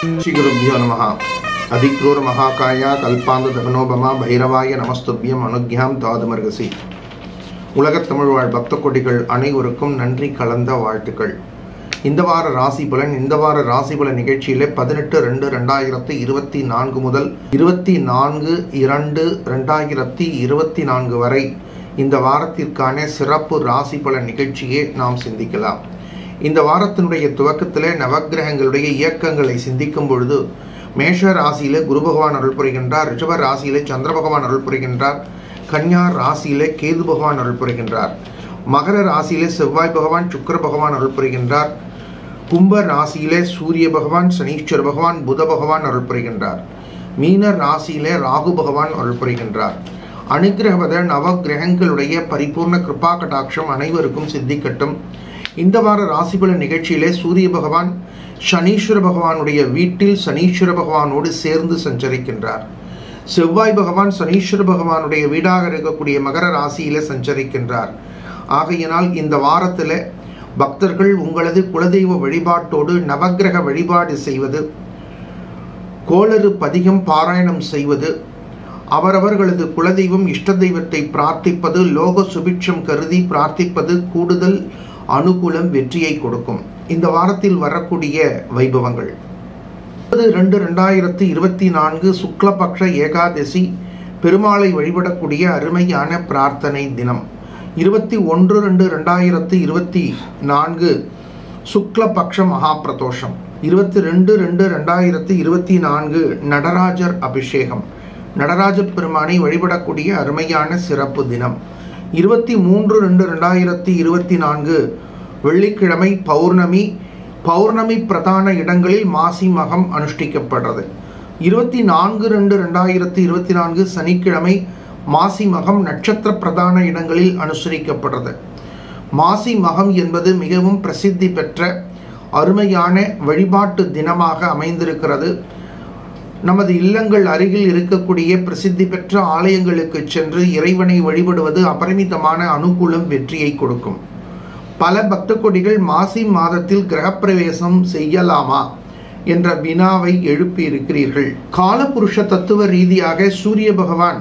श्री गुरुभ्यो नमः। अधिक्रूर महाकाया कल्पांत दगनोபமா பைரவாய நமஸ்துப்யம் அனுக்யாம் தாதுமர்கசி. உலகத் தமிழ் வாழ் பக்த கோடிகள் அனைவருக்கும் நன்றி கலந்த வாழ்த்துக்கள். இந்த வார ராசி பலன் நிகழ்ச்சியிலே 18-2-2024 முதல் 24-2-2024 வரை இந்த வாரத்திற்கான சிறப்பு ராசி பலன் நிகழ்ச்சியை நாம் சிந்திக்கலாம். இந்த வாரத்தினுடைய துவக்கத்திலே நவக்கிரகங்களுடைய இயக்கங்களை சிந்திக்கும் பொழுது மேஷ ராசியிலே குரு பகவான் அருள் புரிகின்றார், ரிஷப ராசியிலே சந்திர பகவான் அருள் புரிகின்றார், கன்யா ராசியிலே கேது பகவான் அருள் புரிகின்றார், மகர ராசியிலே செவ்வாய் பகவான் சுக்கிர பகவான் அருள் புரிகின்றார், கும்ப ராசியிலே சூரிய பகவான் சனீஸ்வர பகவான் புத பகவான் அருள் புரிகின்றார், மீன ராசியிலே ராகு பகவான் அருள் புரிகின்றார். அனுகிரகவத நவக்கிரகங்களுடைய பரிபூர்ண கிருபா கடாட்சம் அனைவருக்கும் சித்திக்கட்டும். இந்த வார ராசிபலன் நிகழ்ச்சியிலே சூரிய பகவான் சனீஸ்வர பகவானுடைய வீட்டில் சனீஸ்வர பகவானோடு சேர்ந்து சஞ்சரிக்கின்றார். செவ்வாய் பகவான் சனீஸ்வர பகவானுடைய வீடாக இருக்கக்கூடிய மகர ராசியிலே சஞ்சரிக்கின்றார். ஆகையினால் இந்த வாரத்தில் பக்தர்கள் உங்களது குலதெய்வ வழிபாட்டோடு நவக்கிரக வழிபாடு செய்வது, கோளறு பதிகம் பாராயணம் செய்வது, அவரவர்களது குலதெய்வம் இஷ்ட தெய்வத்தை பிரார்த்திப்பது, லோக சுபிட்சம் கருதி பிரார்த்திப்பது கூடுதல் அனுகூலம் வெற்றியை கொடுக்கும். இந்த வாரத்தில் வரக்கூடிய வைபவங்கள் 20-2-2024 சுக்லபக்ஷ ஏகாதசி பெருமாளை வழிபடக்கூடிய அருமையான பிரார்த்தனை தினம். 21-2-2024 சுக்லபக்ஷ மகாபிரதோஷம். 22-2-2024 நடராஜர் அபிஷேகம், நடராஜ பெருமானை வழிபடக்கூடிய அருமையான சிறப்பு தினம். 23-2-2024 வெள்ளிக்கிழமை பௌர்ணமி பிரதான இடங்களில் மாசி மகம் அனுஷ்டிக்கப்படுறது. 24-2-2024 சனிக்கிழமை மாசி மகம் நட்சத்திர பிரதான இடங்களில் அனுசரிக்கப்படுறது. மாசி மகம் என்பது மிகவும் பிரசித்தி பெற்ற அருமையான வழிபாட்டு தினமாக அமைந்திருக்கிறது. நமது இல்லங்கள் அருகில் இருக்கக்கூடிய பிரசித்தி பெற்ற ஆலயங்களுக்கு சென்று இறைவனை வழிபடுவது அபரிமிதமான அனுகூலம் வெற்றியை கொடுக்கும். பல பக்த கோடிகள் மாசி மாதத்தில் கிரகப்பிரவேசம் செய்யலாமா என்ற வினாவை எழுப்பி இருக்கிறீர்கள். காலபுருஷ தத்துவ ரீதியாக சூரிய பகவான்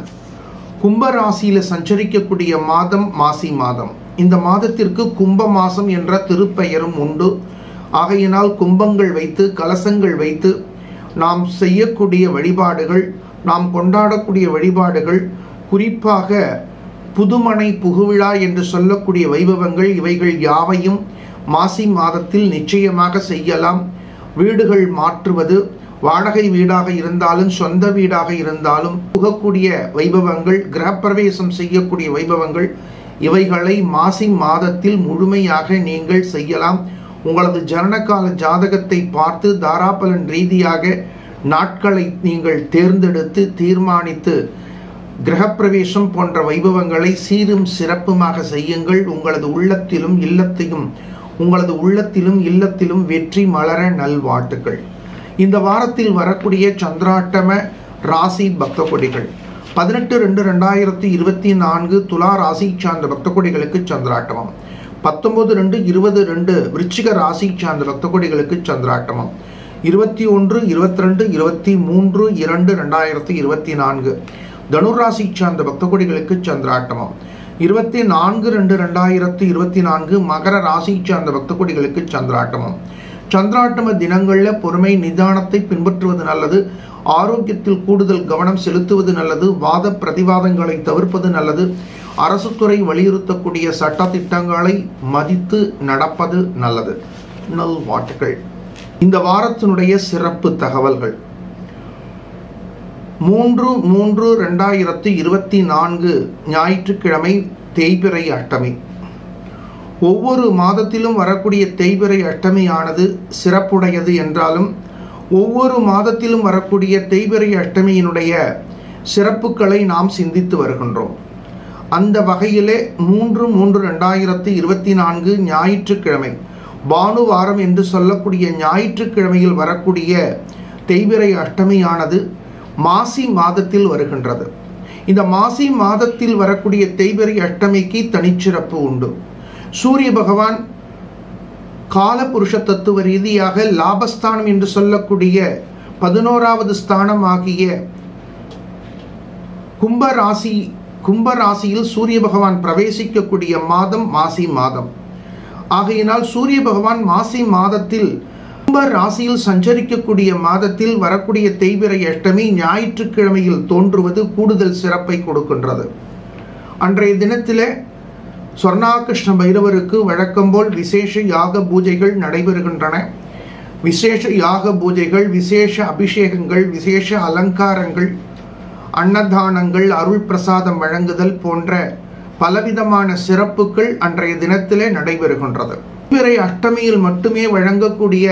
கும்பராசியில சஞ்சரிக்கக்கூடிய மாதம் மாசி மாதம். இந்த மாதத்திற்கு கும்ப மாசம் என்ற திருப்பெயரும் உண்டு. ஆகையினால் கும்பங்கள் வைத்து கலசங்கள் வைத்து நாம் செய்யக்கூடிய வழிபாடுகள், நாம் கொண்டாடக்கூடிய வழிபாடுகள், குறிப்பாக புதுமனை புகுவிழா என்று சொல்லக்கூடிய வைபவங்கள், இவைகள் யாவையும் மாசி மாதத்தில் நிச்சயமாக செய்யலாம். வீடுகள் மாற்றுவது, வாடகை வீடாக இருந்தாலும் சொந்த வீடாக இருந்தாலும் புகக்கூடிய வைபவங்கள், கிரகப்பிரவேசம் செய்யக்கூடிய வைபவங்கள், இவைகளை மாசி மாதத்தில் முழுமையாக நீங்கள் செய்யலாம். உங்களது ஜனனகால ஜாதகத்தை பார்த்து தாராபலன் ரீதியாக நாட்களை நீங்கள் தேர்ந்தெடுத்து தீர்மானித்து கிரகப்பிரவேசம் போன்ற வைபவங்களை சீரும் சிறப்புமாக செய்யுங்கள். உங்களது உள்ளத்திலும் இல்லத்திலும் வெற்றி மலர நல்வாழ்த்துக்கள். இந்த வாரத்தில் வரக்கூடிய சந்திராட்டம ராசி பக்த கொடிகள் 18-2-2024 துலா ராசி சார்ந்த பக்த கொடிகளுக்கு சந்திராட்டமம். 19-2-22 விருச்சிக ராசி சார்ந்த பக்த கோடிகளுக்கு சந்திராட்டமம். 21-22-23-2-2024 தனுராசி சார்ந்த பக்த கோடிகளுக்கு சந்திராட்டமம். 24-2-2024 மகர ராசி சார்ந்த பக்த கோடிகளுக்கு சந்திராட்டமம். சந்திராட்டம தினங்களில் பொறுமை நிதானத்தை பின்பற்றுவது நல்லது. ஆரோக்கியத்தில் கூடுதல் கவனம் செலுத்துவது நல்லது. வாத பிரதிவாதங்களை தவிர்ப்பது நல்லது. அரசு துறை வலியுறுத்தக்கூடிய சட்ட திட்டங்களை மதித்து நடப்பது நல்லது. நல்வாழ்த்துக்கள். இந்த வாரத்தினுடைய சிறப்பு தகவல்கள் 3-3-2024 ஞாயிற்றுக்கிழமை தேய்பிறை அஷ்டமி. ஒவ்வொரு மாதத்திலும் வரக்கூடிய தேய்பிறை அஷ்டமியானது சிறப்புடையது என்றாலும் ஒவ்வொரு மாதத்திலும் வரக்கூடிய தேய்பிறை அஷ்டமியினுடைய சிறப்புகளை நாம் சிந்தித்து வருகின்றோம். அந்த வகையிலே 3-3-2024 ஞாயிற்றுக்கிழமை பானுவாரம் என்று சொல்லக்கூடிய ஞாயிற்றுக்கிழமையில் வரக்கூடிய தேய்பிறை அஷ்டமியானது மாசி மாதத்தில் வருகின்றது. இந்த மாசி மாதத்தில் வரக்கூடிய தேய்பிறை அஷ்டமிக்கு தனிச்சிறப்பு உண்டு. சூரிய பகவான் காலபுருஷ தத்துவ ரீதியாக லாபஸ்தானம் என்று சொல்லக்கூடிய 11வது ஸ்தானம் ஆகிய கும்பராசியில் சூரிய பகவான் பிரவேசிக்கக்கூடிய மாதம் மாசி மாதம். ஆகையினால் சூரிய பகவான் மாசி மாதத்தில் கும்ப ராசியில் சஞ்சரிக்கக்கூடிய மாதத்தில் வரக்கூடிய தேய்பிறை அஷ்டமி ஞாயிற்றுக்கிழமையில் தோன்றுவது கூடுதல் சிறப்பை கொடுக்கின்றது. அன்றைய தினத்திலே சொர்ணாகிருஷ்ண பைரவருக்கு வழக்கம்போல் விசேஷ யாக பூஜைகள் நடைபெறுகின்றன. விசேஷ யாக பூஜைகள், விசேஷ அபிஷேகங்கள், விசேஷ அலங்காரங்கள், அன்னதானங்கள், அருள் பிரசாதம் வழங்குதல் போன்ற பலவிதமான சிறப்புகள் அன்றைய தினத்திலே நடைபெறுகின்றது. தேய்பிறை அஷ்டமியில் மட்டுமே வழங்கக்கூடிய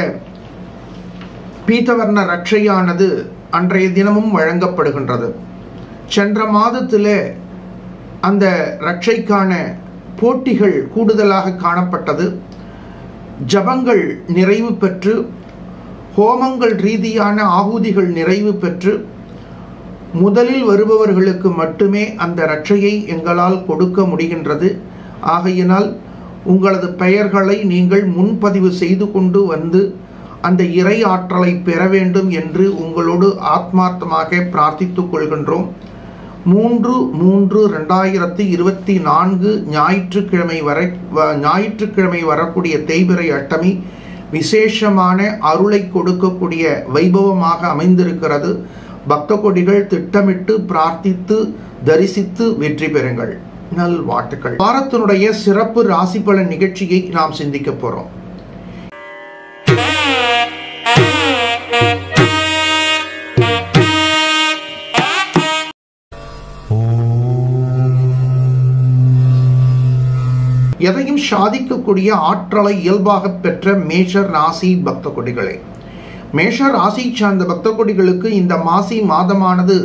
பீதவர்ண ரட்சையானது அன்றைய தினமும் வழங்கப்படுகின்றது. சென்ற மாதத்திலே அந்த ரட்சைக்கான போட்டிகள் கூடுதலாக காணப்பட்டது. ஜபங்கள் நிறைவு பெற்று, ஹோமங்கள் ரீதியான ஆகுதிகள் நிறைவு பெற்று, முதலில் வருபவர்களுக்கு மட்டுமே அந்த ரட்சையை எங்களால் கொடுக்க முடிகின்றது. ஆகையினால் உங்களது பெயர்களை நீங்கள் முன்பதிவு செய்து கொண்டு வந்து அந்த இறை ஆற்றலை பெற வேண்டும் என்று உங்களோடு ஆத்மார்த்தமாக பிரார்த்தித்துக் கொள்கின்றோம். 3/3/2024 ஞாயிற்றுக்கிழமை வரக்கூடிய தேய்பிறை அஷ்டமி விசேஷமான அருளை கொடுக்கக்கூடிய வைபவமாக அமைந்திருக்கிறது. பக்த கொடிகள் திட்டமிட்டு பிரார்த்தித்து தரிசித்து வெற்றி பெறுங்கள். நல்வாழ்த்துக்கள். வாரத்தினுடைய சிறப்பு ராசி பலன் நிகழ்ச்சியை நாம் சிந்திக்க போறோம். எதையும் சாதிக்கக்கூடிய ஆற்றலை இயல்பாக பெற்ற மேஷ ராசி பக்த கொடிகளே, மேஷ ராசி சார்ந்த பக்த கொடிகளுக்கு இந்த மாசி மாதமானது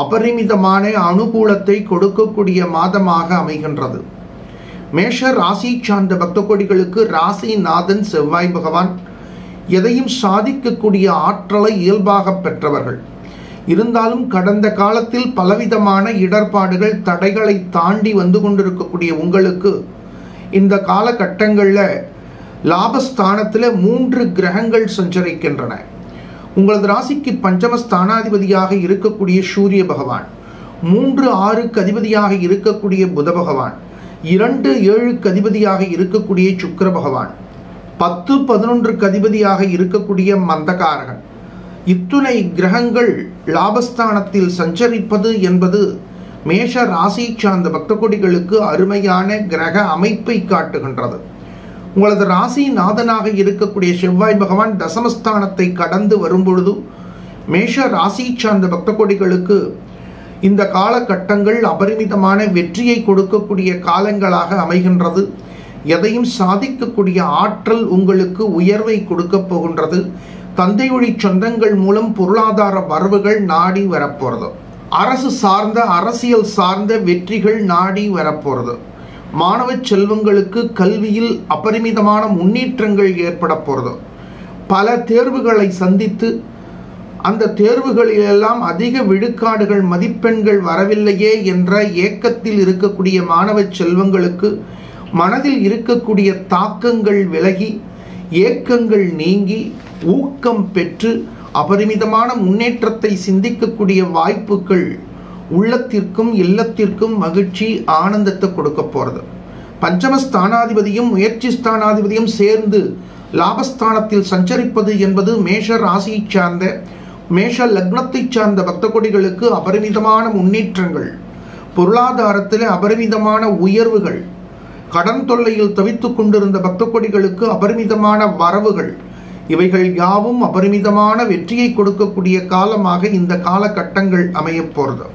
அபரிமிதமான அனுகூலத்தை கொடுக்கக்கூடிய மாதமாக அமைகின்றது. மேஷ ராசி சார்ந்த பக்த கொடிகளுக்கு ராசிநாதன் செவ்வாய் பகவான் எதையும் சாதிக்கக்கூடிய ஆற்றலை இயல்பாக பெற்றவர்கள். இருந்தாலும் கடந்த காலத்தில் பலவிதமான இடர்பாடுகள், தடைகளை தாண்டி வந்து கொண்டிருக்கக்கூடிய உங்களுக்கு இந்த காலகட்டங்களில் லாபஸ்தானத்தில் 3 கிரகங்கள் சஞ்சரிக்கின்றன. உங்களது ராசிக்கு பஞ்சமஸ்தானாதிபதியாக இருக்கக்கூடிய சூரிய பகவான், 3-6க்கு அதிபதியாக இருக்கக்கூடிய புத பகவான், 2-7க்கு அதிபதியாக இருக்கக்கூடிய சுக்கிர பகவான், 10-11க்கு அதிபதியாக இருக்கக்கூடிய மந்தகாரகன், இத்துணை கிரகங்கள் லாபஸ்தானத்தில் சஞ்சரிப்பது என்பது மேஷ ராசி சார்ந்த பக்த கொடிகளுக்கு அருமையான கிரக அமைப்பை காட்டுகின்றது. உங்களது ராசி நாதனாக இருக்கக்கூடிய செவ்வாய் பகவான் தசமஸ்தானத்தை கடந்து வரும்பொழுது மேஷ ராசி சார்ந்த பக்த கொடிகளுக்கு இந்த காலகட்டங்கள் அபரிமிதமான வெற்றியை கொடுக்கக்கூடிய காலங்களாக அமைகின்றது. எதையும் சாதிக்கக்கூடிய ஆற்றல் உங்களுக்கு உயர்வை கொடுக்க போகின்றது. தந்தை வழி சொந்தங்கள் மூலம் பொருளாதார வரவுகள் நாடி வரப்போறது. அரசு சார்ந்த, அரசியல் சார்ந்த வெற்றிகள் நாடி வரப்போறது. மாணவ செல்வங்களுக்கு கல்வியில் அபரிமிதமான முன்னேற்றங்கள் ஏற்பட போறது. பல தேர்வுகளை சந்தித்து அந்த தேர்வுகளிலெல்லாம் அதிக விழுக்காடுகள், மதிப்பெண்கள் வரவில்லையே என்ற ஏக்கத்தில் இருக்கக்கூடிய மாணவ செல்வங்களுக்கு மனதில் இருக்கக்கூடிய தாக்கங்கள் விலகி, ஏக்கங்கள் நீங்கி, ஊக்கம் பெற்று அபரிமிதமான முன்னேற்றத்தை சிந்திக்கக்கூடிய வாய்ப்புகள் உள்ளத்திற்கும் இல்லத்திற்கும் மகிழ்ச்சி, ஆனந்தத்தை கொடுக்க போறது. பஞ்சமஸ்தானாதிபதியும் முயற்சி ஸ்தானாதிபதியும் சேர்ந்து லாபஸ்தானத்தில் சஞ்சரிப்பது என்பது மேஷ ராசியை சார்ந்த, மேஷ லக்னத்தை சார்ந்த பக்த கொடிகளுக்கு அபரிமிதமான முன்னேற்றங்கள், பொருளாதாரத்தில் அபரிமிதமான உயர்வுகள், கடன் தொல்லையில் தவித்துக் கொண்டிருந்த பக்த கொடிகளுக்கு அபரிமிதமான வரவுகள், இவைகள் யாவும் அபரிமிதமான வெற்றியை கொடுக்கக்கூடிய காலமாக இந்த காலகட்டங்கள் அமைய போறது.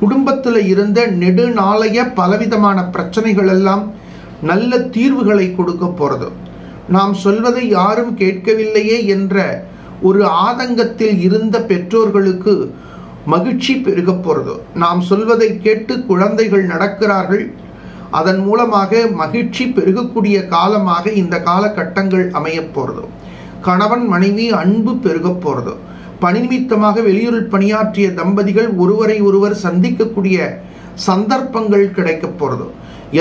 குடும்பத்தில் இருந்த நெடுநாளைய பலவிதமான பிரச்சனைகள் எல்லாம் நல்ல தீர்வுகளை கொடுக்க போறது. நாம் சொல்வதை யாரும் கேட்கவில்லையே என்ற ஒரு ஆதங்கத்தில் இருந்த பெற்றோர்களுக்கு மகிழ்ச்சி பெருக போறது. நாம் சொல்வதை கேட்டு குழந்தைகள் நடக்கிறார்கள். அதன் மூலமாக மகிழ்ச்சி பெருகக்கூடிய காலமாக இந்த காலகட்டங்கள் அமைய போறது. கணவன் மனைவி அன்பு பெருக போறது. பணி நிமித்தமாக வெளியூரில் பணியாற்றிய தம்பதிகள் ஒருவரை ஒருவர் சந்திக்கக்கூடிய சந்தர்ப்பங்கள் கிடைக்க போறது.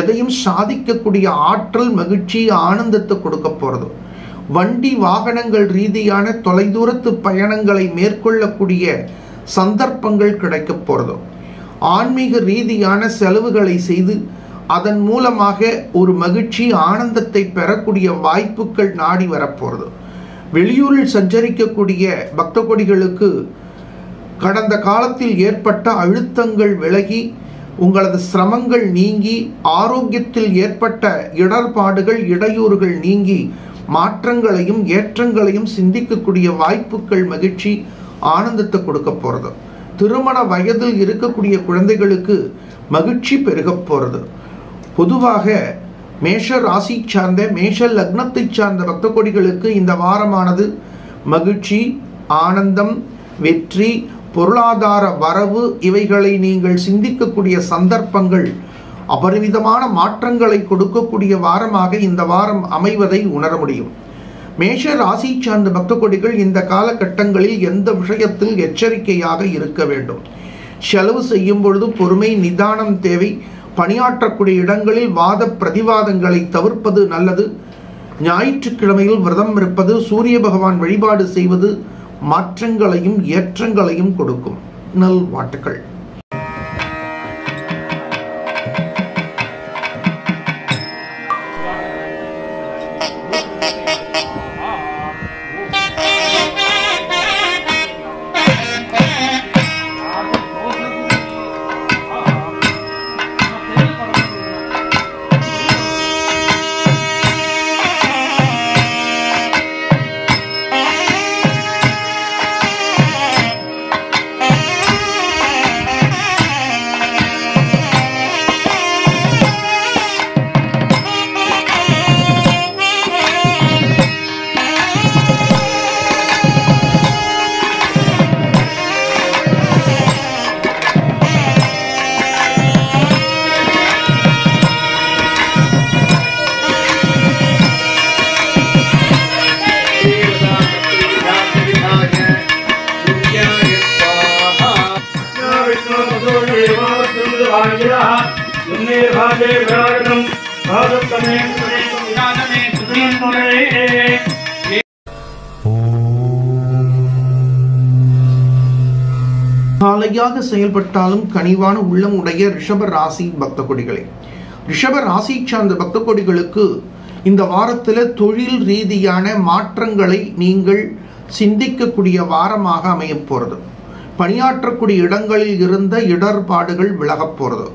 எதையும் சாதிக்கக்கூடிய ஆற்றல், மகிழ்ச்சி, ஆனந்தத்தை கொடுக்க போறது. வண்டி வாகனங்கள் ரீதியான தொலைதூரத்து பயணங்களை மேற்கொள்ளக்கூடிய சந்தர்ப்பங்கள் கிடைக்க போறது. ஆன்மீக ரீதியான செலவுகளை செய்து அதன் மூலமாக ஒரு மகிழ்ச்சி ஆனந்தத்தை பெறக்கூடிய வாய்ப்புகள் நாடி வரப்போறது. வெளியூரில் சஞ்சரிக்கக்கூடிய பக்த கொடிகளுக்கு கடந்த காலத்தில் ஏற்பட்ட அழுத்தங்கள் விலகி உங்களது சிரமங்கள் நீங்கி ஆரோக்கியத்தில் ஏற்பட்ட இடர்பாடுகள் இடையூறுகள் நீங்கி மாற்றங்களையும் ஏற்றங்களையும் சிந்திக்கக்கூடிய வாய்ப்புகள் மகிழ்ச்சி ஆனந்தத்தை கொடுக்க போறது. திருமண வயதில் இருக்கக்கூடிய குழந்தைகளுக்கு மகிழ்ச்சி பெருக போறது. பொதுவாக மேஷ ராசி சார்ந்த மேஷ லக்னத்தை சார்ந்த பக்த கொடிகளுக்கு இந்த வாரமானது மகிழ்ச்சி, ஆனந்தம், வெற்றி, பொருளாதார வரவு இவைகளை நீங்கள் சிந்திக்கக்கூடிய சந்தர்ப்பங்கள் அபரிமிதமான மாற்றங்களை கொடுக்கக்கூடிய வாரமாக இந்த வாரம் அமைவதை உணர முடியும். மேஷ ராசி சார்ந்த பக்த கொடிகள் இந்த காலகட்டங்களில் எந்த விஷயத்தில் எச்சரிக்கையாக இருக்க வேண்டும். செலவு செய்யும் பொழுது பொறுமை, நிதானம் தேவை. பணியாற்றக்கூடிய இடங்களில் வாத பிரதிவாதங்களை தவிர்ப்பது நல்லது. ஞாயிற்றுக்கிழமையில் விரதம் இருப்பது, சூரிய பகவான் வழிபாடு செய்வது மாற்றங்களையும் ஏற்றங்களையும் கொடுக்கும். நல்வாழ்த்துக்கள். காலையாக செயல்பட்டாலும் கனிவான உள்ளம் உடைய ரிஷப ராசி பக்த கொடிகளே, ரிஷப ராசி சார்ந்த பக்த கொடிகளுக்கு இந்த வாரத்தில் தொழில் ரீதியான மாற்றங்களை நீங்கள் சிந்திக்கக்கூடிய வாரமாக அமைய போறது. பணியாற்றக்கூடிய இடங்களில் இருந்த இடர்பாடுகள் விலகப் போறது.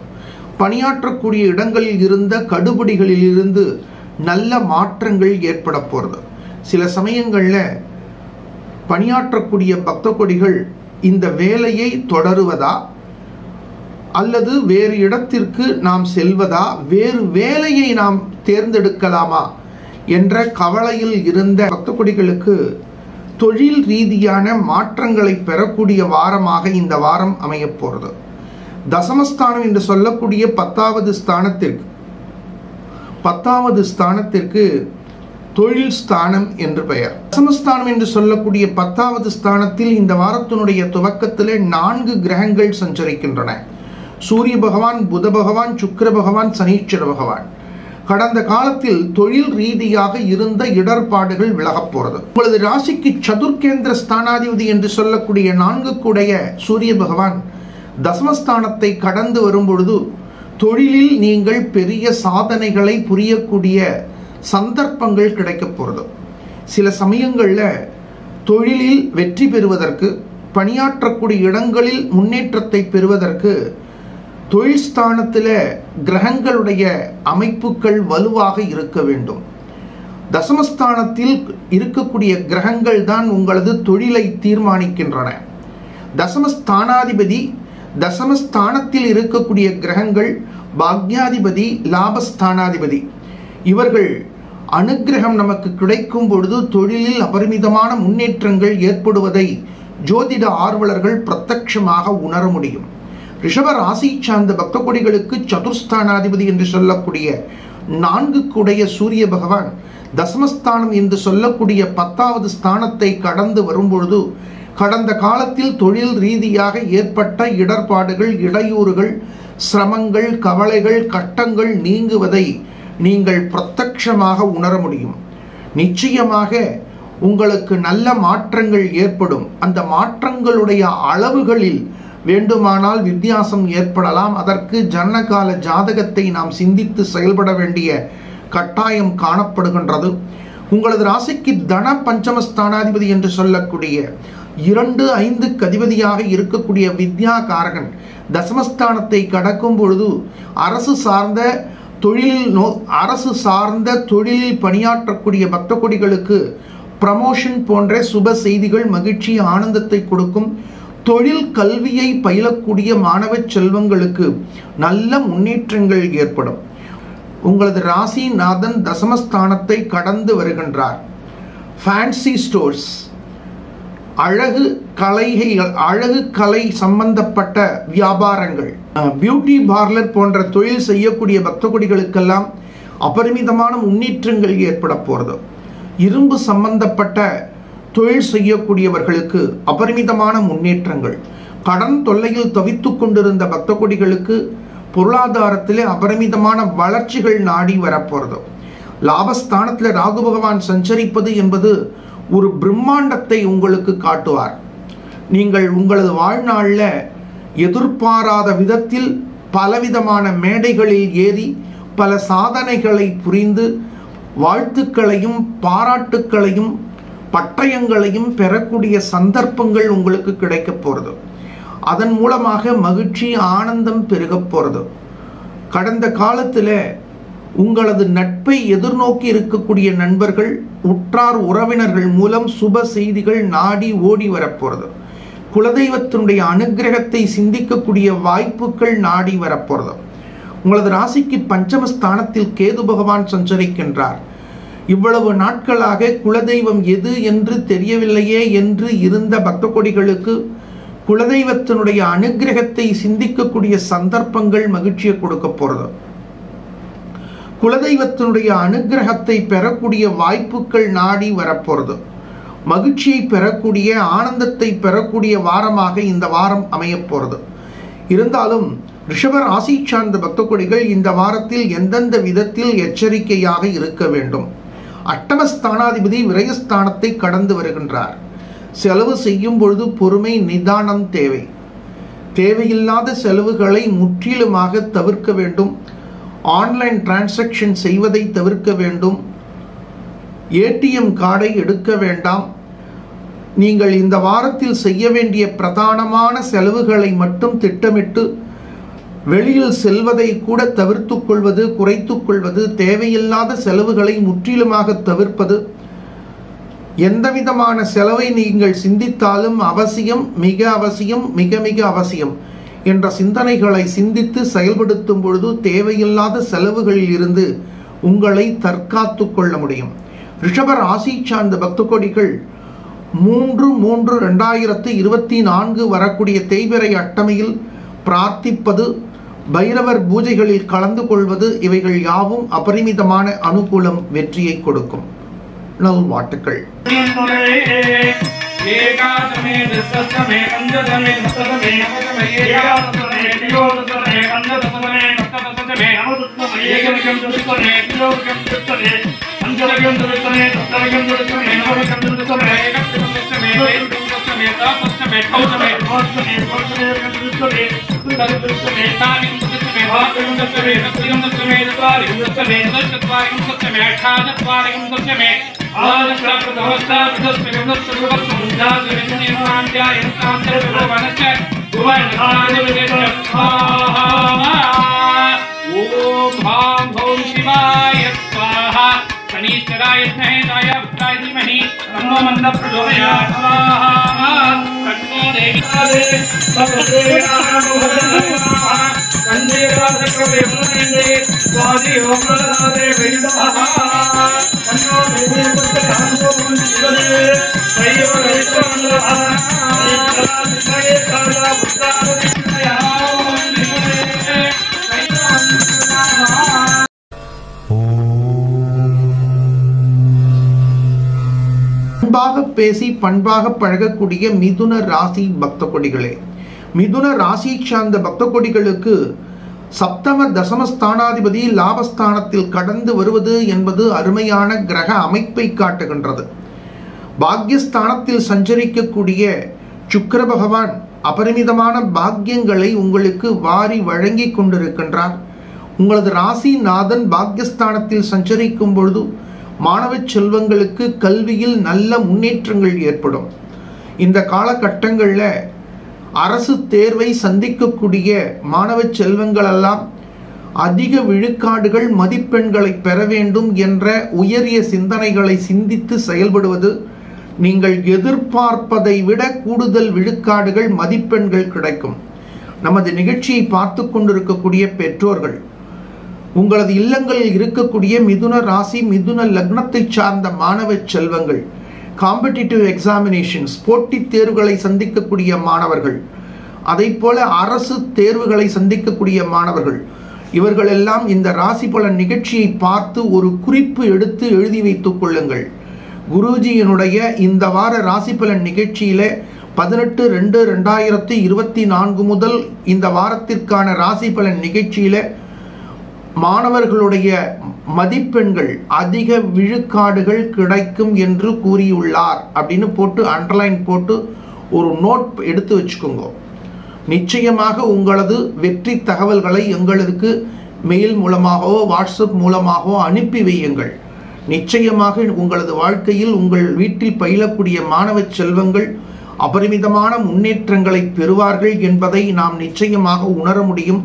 பணியாற்றக்கூடிய இடங்களில் இருந்த கடுபிடிகளில் இருந்து நல்ல மாற்றங்கள் ஏற்பட போறது. சில சமயங்களில் பணியாற்றக்கூடிய பக்த கொடிகள் இந்த வேலையை தொடருவதா அல்லது வேறு இடத்திற்கு நாம் செல்வதா, வேறு வேலையை நாம் தேர்ந்தெடுக்கலாமா என்ற கவலையில் இருந்த பக்த கொடிகளுக்கு தொழில் ரீதியான மாற்றங்களை பெறக்கூடிய வாரமாக இந்த வாரம் அமைய போறது. தசமஸ்தானம் என்று சொல்லக்கூடிய 10வது ஸ்தானத்திற்கு தொழில் ஸ்தானம் என்று பெயர். தசமஸ்தானம் என்று சொல்லக்கூடிய 10வது ஸ்தானத்தில் இந்த வாரத்தினுடைய துவக்கத்தில் 4 கிரகங்கள் சஞ்சரிக்கின்றன. சூரிய பகவான், புத பகவான், சுக்கிர பகவான், சனீஸ்வர பகவான். கடந்த காலத்தில் தொழில் ரீதியாக இருந்த இடர்பாடுகள் விலகப் போறது. உங்களது ராசிக்கு சதுர்கேந்திர ஸ்தானாதிபதி என்று சொல்லக்கூடிய 4 கூடைய சூரிய பகவான் தசமஸ்தானத்தை கடந்து வரும்பொழுது தொழிலில் நீங்கள் பெரிய சாதனைகளை புரியக்கூடிய சந்தர்ப்பங்கள் கிடைக்க போறது. சில சமயங்களில் தொழிலில் வெற்றி பெறுவதற்கு, பணியாற்றக்கூடிய இடங்களில் முன்னேற்றத்தை பெறுவதற்கு தொழில் ஸ்தானத்தில் கிரகங்களுடைய அமைப்புகள் வலுவாக இருக்க வேண்டும். தசமஸ்தானத்தில் இருக்கக்கூடிய கிரகங்கள் தான் உங்களது தொழிலை தீர்மானிக்கின்றன. தசமஸ்தானாதிபதி, தசமஸ்தானத்தில் இருக்கக்கூடிய கிரகங்கள் பாக்யாதிபதி, லாபஸ்தானாதிபதி, இவர்கள் அனுக்கிரகம் நமக்கு கிடைக்கும் பொழுது தொழிலில் அபரிமிதமான முன்னேற்றங்கள் ஏற்படுவதை ஜோதிட ஆர்வலர்கள் பிரத்யட்சமாக உணர முடியும். ரிஷப ராசி சார்ந்த பக்த கொடிகளுக்கு சதுர்ஸ்தானாதிபதி என்று சொல்லக்கூடிய 4 கூடைய சூரிய பகவான் தசமஸ்தானம் என்று சொல்லக்கூடிய 10வது ஸ்தானத்தை கடந்து வரும்பொழுது கடந்த காலத்தில் தொழில் ரீதியாக ஏற்பட்ட இடர்பாடுகள், இடையூறுகள், சிரமங்கள், கவலைகள், கட்டங்கள் நீங்குவதை நீங்கள் பிரத்யட்சமாக உணர முடியும். நிச்சயமாக உங்களுக்கு நல்ல மாற்றங்கள் ஏற்படும். அந்த மாற்றங்களுடைய அளவுகளில் வேண்டுமானால் வித்தியாசம் ஏற்படலாம். அதற்கு ஜனனகால ஜாதகத்தை நாம் சிந்தித்து செயல்பட வேண்டிய கட்டாயம் காணப்படுகின்றது. உங்களது ராசிக்கு தன பஞ்சமஸ்தானாதிபதி என்று சொல்லக்கூடிய 2, 5 அதிபதியாக இருக்கக்கூடிய வித்யா காரகன் தசமஸ்தானத்தை கடக்கும் பொழுது அரசு சார்ந்த தொழிலில் பணியாற்றக்கூடிய பக்த கொடிகளுக்கு ப்ரமோஷன் போன்ற சுப செய்திகள் மகிழ்ச்சி ஆனந்தத்தை கொடுக்கும். தொழில் கல்வியை பயிலக்கூடிய மாணவ செல்வங்களுக்கு நல்ல முன்னேற்றங்கள் ஏற்படும். உங்களது ராசிநாதன் தசமஸ்தானத்தை கடந்து வருகின்றார். ஃபேன்சி ஸ்டோர்ஸ், அழகு கலை சம்பந்தப்பட்ட வியாபாரங்கள், பியூட்டி பார்லர் போன்ற தொழில் செய்யக்கூடிய பக்த கொடிகளுக்கெல்லாம் அபரிமிதமான முன்னேற்றங்கள் ஏற்பட போகிறது. இரும்பு சம்பந்தப்பட்ட தொழில் செய்யக்கூடியவர்களுக்கு அபரிமிதமான முன்னேற்றங்கள். கடன் தொல்லையில் தவித்துக் கொண்டிருந்த பக்த கொடிகளுக்கு பொருளாதாரத்திலே அபரிமிதமான வளர்ச்சிகள் நாடி வரப்போறது. லாபஸ்தானத்தில் ராகு பகவான் சஞ்சரிப்பது என்பது ஒரு பிரம்மாண்டத்தை உங்களுக்கு காட்டுவார். நீங்கள் உங்களது வாழ்நாளில் எதிர்பாராத விதத்தில் பலவிதமான மேடைகளில் ஏறி பல சாதனைகளை புரிந்து வாழ்த்துக்களையும் பாராட்டுக்களையும் பட்டயங்களையும் பெறக்கூடிய சந்தர்ப்பங்கள் உங்களுக்கு கிடைக்க போகிறது. அதன் மூலமாக மகிழ்ச்சி ஆனந்தம் பெருக போகிறது. கடந்த காலத்தில் உங்களது நட்பை எதிர்நோக்கி இருக்கக்கூடிய நண்பர்கள், உற்றார் உறவினர்கள் மூலம் சுப செய்திகள் நாடி ஓடி வரப்போகிறது. குலதெய்வத்தினுடைய அனுகிரகத்தை சிந்திக்கக்கூடிய வாய்ப்புகள் நாடி வரப்போகிறது. உங்களது ராசிக்கு பஞ்சமஸ்தானத்தில் கேது பகவான் சஞ்சரிக்கின்றார். இவ்வளவு நாட்களாக குலதெய்வம் எது என்று தெரியவில்லையே என்று இருந்த பக்த கொடிகளுக்கு குலதெய்வத்தினுடைய அனுகிரகத்தை சிந்திக்கக்கூடிய சந்தர்ப்பங்கள் மகிழ்ச்சியை கொடுக்க போறது. குலதெய்வத்தினுடைய அனுகிரகத்தை பெறக்கூடிய வாய்ப்புகள் நாடி வரப்போறது. மகிழ்ச்சியை பெறக்கூடிய ஆனந்தத்தை பெறக்கூடிய வாரமாக இந்த வாரம் அமைய போறது. இருந்தாலும் ரிஷப ராசி சார்ந்த பக்த கொடிகள் இந்த வாரத்தில் எந்தெந்த விதத்தில் எச்சரிக்கையாக இருக்க வேண்டும். அட்டமஸ்தானாதிபதி விரயஸ்தானத்தை கடந்து வருகின்றார். செலவு செய்யும் பொழுது பொறுமை நிதானம் தேவை. தேவையில்லாத செலவுகளை முற்றிலுமாக தவிர்க்க வேண்டும். ஆன்லைன் டிரான்சாக்ஷன் செய்வதை தவிர்க்க வேண்டும். ஏடிஎம் கார்டை எடுக்க வேண்டாம். நீங்கள் இந்த வாரத்தில் செய்ய வேண்டிய பிரதானமான செலவுகளை மட்டும் திட்டமிட்டு வெளியில் செல்வதை கூட தவிர்த்துக் கொள்வது, குறைத்துக் கொள்வது, தேவையில்லாத செலவுகளை முற்றிலுமாக தவிர்ப்பது. எந்த விதமான செலவை நீங்கள் சிந்தித்தாலும் அவசியம், மிக அவசியம், மிக மிக அவசியம் என்ற சிந்தனைகளை சிந்தித்து செயல்படுத்தும் பொழுது தேவையில்லாத செலவுகளில் இருந்து உங்களை தற்காத்து கொள்ள முடியும். ரிஷப ராசி சார்ந்த பக்த கொடிகள் 3/3/2024 வரக்கூடிய தேய்பிறை அட்டமையில் பிரார்த்திப்பது, பைரவர் பூஜைகளில் கலந்து கொள்வது, இவைகள் யாவும் அபரிமிதமான அனுகூலம், வெற்றியை கொடுக்கும். நல்வாழ்த்துக்கள். பண்பாக பேசி பண்பாக பழகக்கூடிய மிதுன ராசி பக்த கொடிகளே, மிதுன ராசி சார்ந்த பக்த கொடிகளுக்கு சப்தம தசமஸ்தானாதிபதி லாபஸ்தானத்தில் கடந்து வருவது என்பது அருமையான கிரக அமைப்பை காட்டுகின்றது. பாக்யஸ்தானத்தில் சஞ்சரிக்கக்கூடிய சுக்கிர பகவான் அபரிமிதமான பாக்கியங்களை உங்களுக்கு வாரி வழங்கி கொண்டிருக்கின்றார். உங்களது ராசிநாதன் பாக்யஸ்தானத்தில் சஞ்சரிக்கும் பொழுது மாணவ செல்வங்களுக்கு கல்வியில் நல்ல முன்னேற்றங்கள் ஏற்படும். இந்த காலகட்டங்களில் அரசு தேர்வை சந்திக்கக்கூடிய மாணவ செல்வங்கள் எல்லாம் அதிக விழுக்காடுகள் மதிப்பெண்களை பெற வேண்டும் என்ற உயரிய சிந்தனைகளை சிந்தித்து செயல்படுவது நீங்கள் எதிர்பார்ப்பதை விட கூடுதல் விழுக்காடுகள் மதிப்பெண்கள் கிடைக்கும். நமது நிகழ்ச்சியை பார்த்து கொண்டிருக்கக்கூடிய பெற்றோர்கள், உங்களது இல்லங்களில் இருக்கக்கூடிய மிதுன ராசி மிதுன லக்னத்தை சார்ந்த மாணவ செல்வங்கள், காம்படிட்டிவ் எக்ஸாமினேஷன்ஸ் போட்டித் தேர்வுகளை சந்திக்கக்கூடிய மாணவர்கள், அதை போல அரசு தேர்வுகளை சந்திக்கக்கூடிய மாணவர்கள், இவர்கள் எல்லாம் இந்த ராசி பலன் நிகழ்ச்சியை பார்த்து ஒரு குறிப்பு எடுத்து எழுதி வைத்துக் கொள்ளுங்கள். குருஜியினுடைய இந்த வார ராசி பலன் நிகழ்ச்சியில 18/2/2024 முதல் இந்த வாரத்திற்கான ராசி பலன் நிகழ்ச்சியில மாணவர்களுடைய மதிப்பெண்கள் அதிக விழுக்காடுகள் கிடைக்கும் என்று கூறியுள்ளார் அப்படின்னு போட்டு அண்டர்லைன் போட்டு ஒரு நோட் எடுத்து வச்சுக்கோங்க. நிச்சயமாக உங்களது வெற்றி தகவல்களை எங்களுக்கு மெயில் மூலமாகவோ வாட்ஸ்அப் மூலமாகவோ அனுப்பி வையுங்கள். நிச்சயமாக உங்களது வாழ்க்கையில் உங்கள் வீட்டில் பயிலக்கூடிய மாணவ செல்வங்கள் அபரிமிதமான முன்னேற்றங்களை பெறுவார்கள் என்பதை நாம் நிச்சயமாக உணர முடியும்.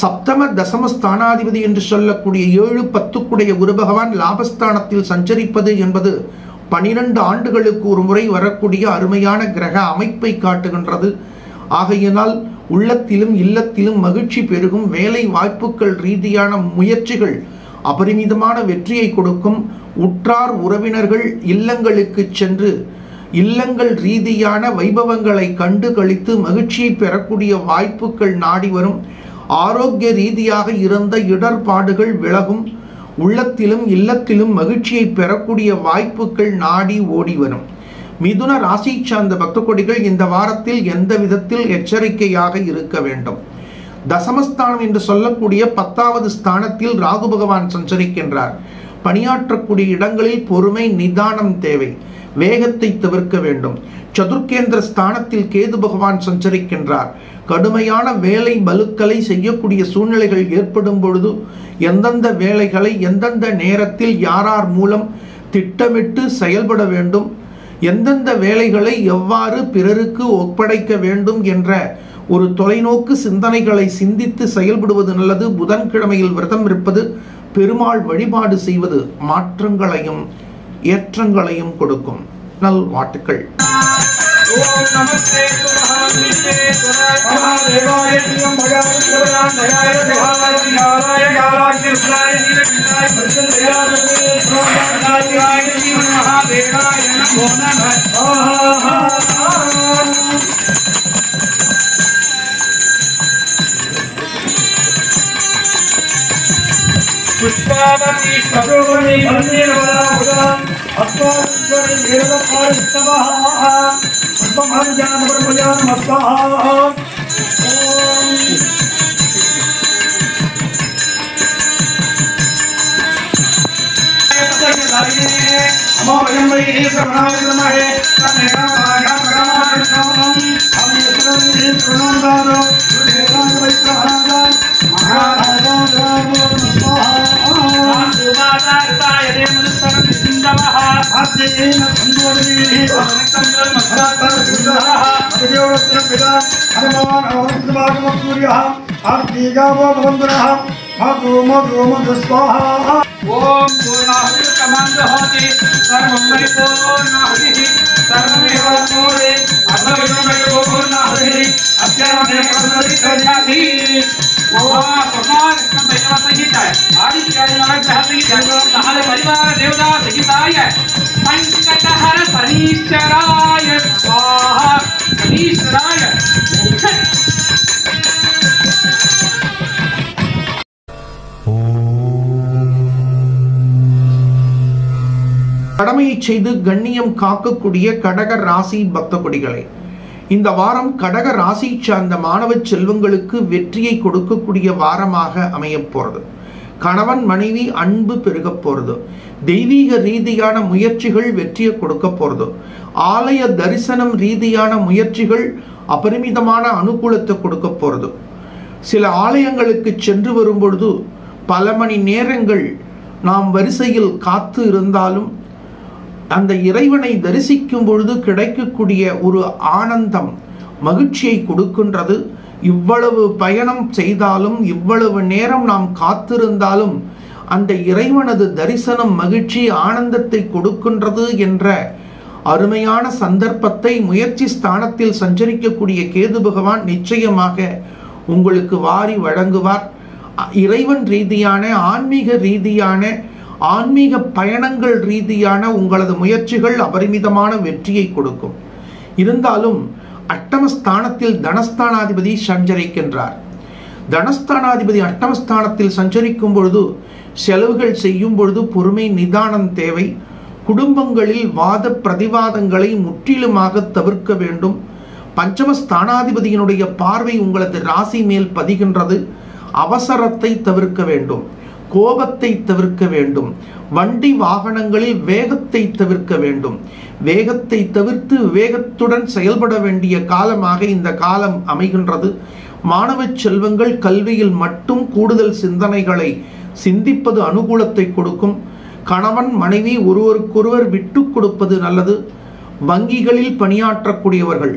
சப்தம தசமஸ்தானாதிபதி என்று சொல்லக்கூடிய 7-10 குரு பகவான் லாபஸ்தானத்தில் சஞ்சரிப்பது என்பது 12 ஆண்டுகளுக்கு ஒரு முறை வரக்கூடிய அருமையான கிரக அமைப்பை காட்டுகின்றது. ஆகையினால் உள்ளத்திலும் இல்லத்திலும் மகிழ்ச்சி பெருகும். வேலை வாய்ப்புகள் ரீதியான முயற்சிகள் அபரிமிதமான வெற்றியை கொடுக்கும். உற்றார் உறவினர்கள் இல்லங்களுக்கு சென்று இல்லங்கள் ரீதியான வைபவங்களை கண்டு கழித்து மகிழ்ச்சியை பெறக்கூடிய வாய்ப்புகள் நாடி வரும். ஆரோக்கிய ரீதியாக இருந்த இடர்பாடுகள் விலகும். உள்ளத்திலும் இல்லத்திலும் மகிழ்ச்சியை பெறக்கூடிய வாய்ப்புகள் நாடி ஓடி வரும். மிதுன ராசி சார்ந்த பக்த கொடிகள் இந்த வாரத்தில் எந்த விதத்தில் எச்சரிக்கையாக இருக்க வேண்டும். தசமஸ்தானம் என்று சொல்லக்கூடிய 10வது ஸ்தானத்தில் ராகு பகவான் சஞ்சரிக்கின்றார். பணியாற்றக்கூடிய இடங்களில் பொறுமை நிதானம் தேவை. வேகத்தை தவிர்க்க வேண்டும். சதுர்கேந்திர ஸ்தானத்தில் கேது பகவான் சஞ்சரிக்கின்றார். கடுமையான வேலை பலுக்களை செய்யக்கூடிய சூழ்நிலைகள் ஏற்படும் பொழுது எந்தெந்த வேலைகளை எந்தெந்த நேரத்தில் யார் மூலம் திட்டமிட்டு செயல்பட வேண்டும், எந்தெந்த வேலைகளை எவ்வாறு பிறருக்கு ஒப்படைக்க வேண்டும் என்ற ஒரு தொலைநோக்கு சிந்தனைகளை சிந்தித்து செயல்படுவது நல்லது. புதன்கிழமையில் விரதம் இருப்பது, பெருமாள் வழிபாடு செய்வது மாற்றங்களையும் ஏற்றங்களையும் கொடுக்கும். நல்வாழ்த்துக்கள். ஓம் நமஸ்தே மகாதேவாய ஸ்ரீம் பகவான் தேவாய கிருஷ்ணாய நீலகண்டாய மகாதேவாய நமோ நமः. पुष्पावती सरोवरी मंदिरवराम अस्वाद्वरी वीरवपारिस्तवः पुष्पमार्जान ब्रह्मजान मस्वाहा. नमो वयं वै श्रवणाय तमेव भागवतम् हम यस्मिन् प्रणोदारो देवान वैत्रहादान महाराजानो सुमाताय देवनस्तरं सिंधवः आद्येन संदोरिः अनेकं मस्तातः अभिदेवरत्रं पिता हनुमान अवन्तभागवसूर्यः आर्तिगावो भवन्तः मधु मधु मधु स्वाहा. ओम पूर्णाहुति कमांड होति सर्वं वै पूर्णाहुतिः सर्वमेव पूरे अथर्वमेव पूर्णाहुतिः अज्ञाने प्रसरितयाति. ओम भगवान कृष्ण सहिताय आदित्याय नमः सहिताय सहाय परिवार देवता सहिताय संकटहर शनीश्वराय स्वाहा. शनीश्वराय கடமையை செய்து கண்ணியம் காக்கக்கூடிய கடக ராசி பக்த கொடிகளை இந்த வாரம் கடக ராசி சார்ந்த மாணவ செல்வங்களுக்கு வெற்றியை கொடுக்கக்கூடிய வாரமாக அமையப் போறது. கணவன் மனைவி அன்பு பெருக போறது. தெய்வீக ரீதியான முயற்சிகள் வெற்றியை கொடுக்க போறது. ஆலய தரிசனம் ரீதியான முயற்சிகள் அபரிமிதமான அனுகூலத்தை கொடுக்க போறது. சில ஆலயங்களுக்கு சென்று வரும்பொழுது பல மணி நேரங்கள் நாம் வரிசையில் காத்து இருந்தாலும் அந்த இறைவனை தரிசிக்கும் பொழுது கிடைக்கக்கூடிய ஒரு ஆனந்தம் மகிழ்ச்சியை கொடுக்கின்றது. இவ்வளவு பயணம் செய்தாலும் இவ்வளவு நேரம் நாம் காத்திருந்தாலும் அந்த இறைவனது தரிசனம் மகிழ்ச்சி ஆனந்தத்தை கொடுக்கின்றது என்ற அருமையான சந்தர்ப்பத்தை முயற்சி ஸ்தானத்தில் சஞ்சரிக்கக்கூடிய கேது பகவான் நிச்சயமாக உங்களுக்கு வாரி வழங்குவார். இறைவன் ரீதியான ஆன்மீக ரீதியான ஆன்மீக பயணங்கள் ரீதியான உங்களது முயற்சிகள் அபரிமிதமான வெற்றியை கொடுக்கும். இருந்தாலும் அட்டமஸ்தானத்தில் தனஸ்தானாதிபதி சஞ்சரிக்கின்றார். தனஸ்தானாதிபதி அட்டமஸ்தானத்தில் சஞ்சரிக்கும் பொழுது செலவுகள் செய்யும் பொழுது பொறுமை நிதானம் தேவை. குடும்பங்களில் வாத பிரதிவாதங்களை முற்றிலுமாக தவிர்க்க வேண்டும். பஞ்சமஸ்தானாதிபதியினுடைய பார்வை உங்களது ராசி மேல் பதிகின்றது. அவசரத்தை தவிர்க்க வேண்டும், கோபத்தை தவிர்க்க வேண்டும், வண்டி வாகனங்களில் வேகத்தை தவிர்க்க வேண்டும். வேகத்தை தவிர்த்து வேகத்துடன் செயல்பட வேண்டிய காலமாக இந்த காலம் அமைகின்றது. மாணவ செல்வங்கள் கல்வியில் மட்டும் கூடுதல் சிந்தனைகளை சிந்திப்பது அனுகூலத்தை கொடுக்கும். கணவன் மனைவி ஒருவருக்கொருவர் விட்டு கொடுப்பது நல்லது. வங்கிகளில் பணியாற்றக்கூடியவர்கள்,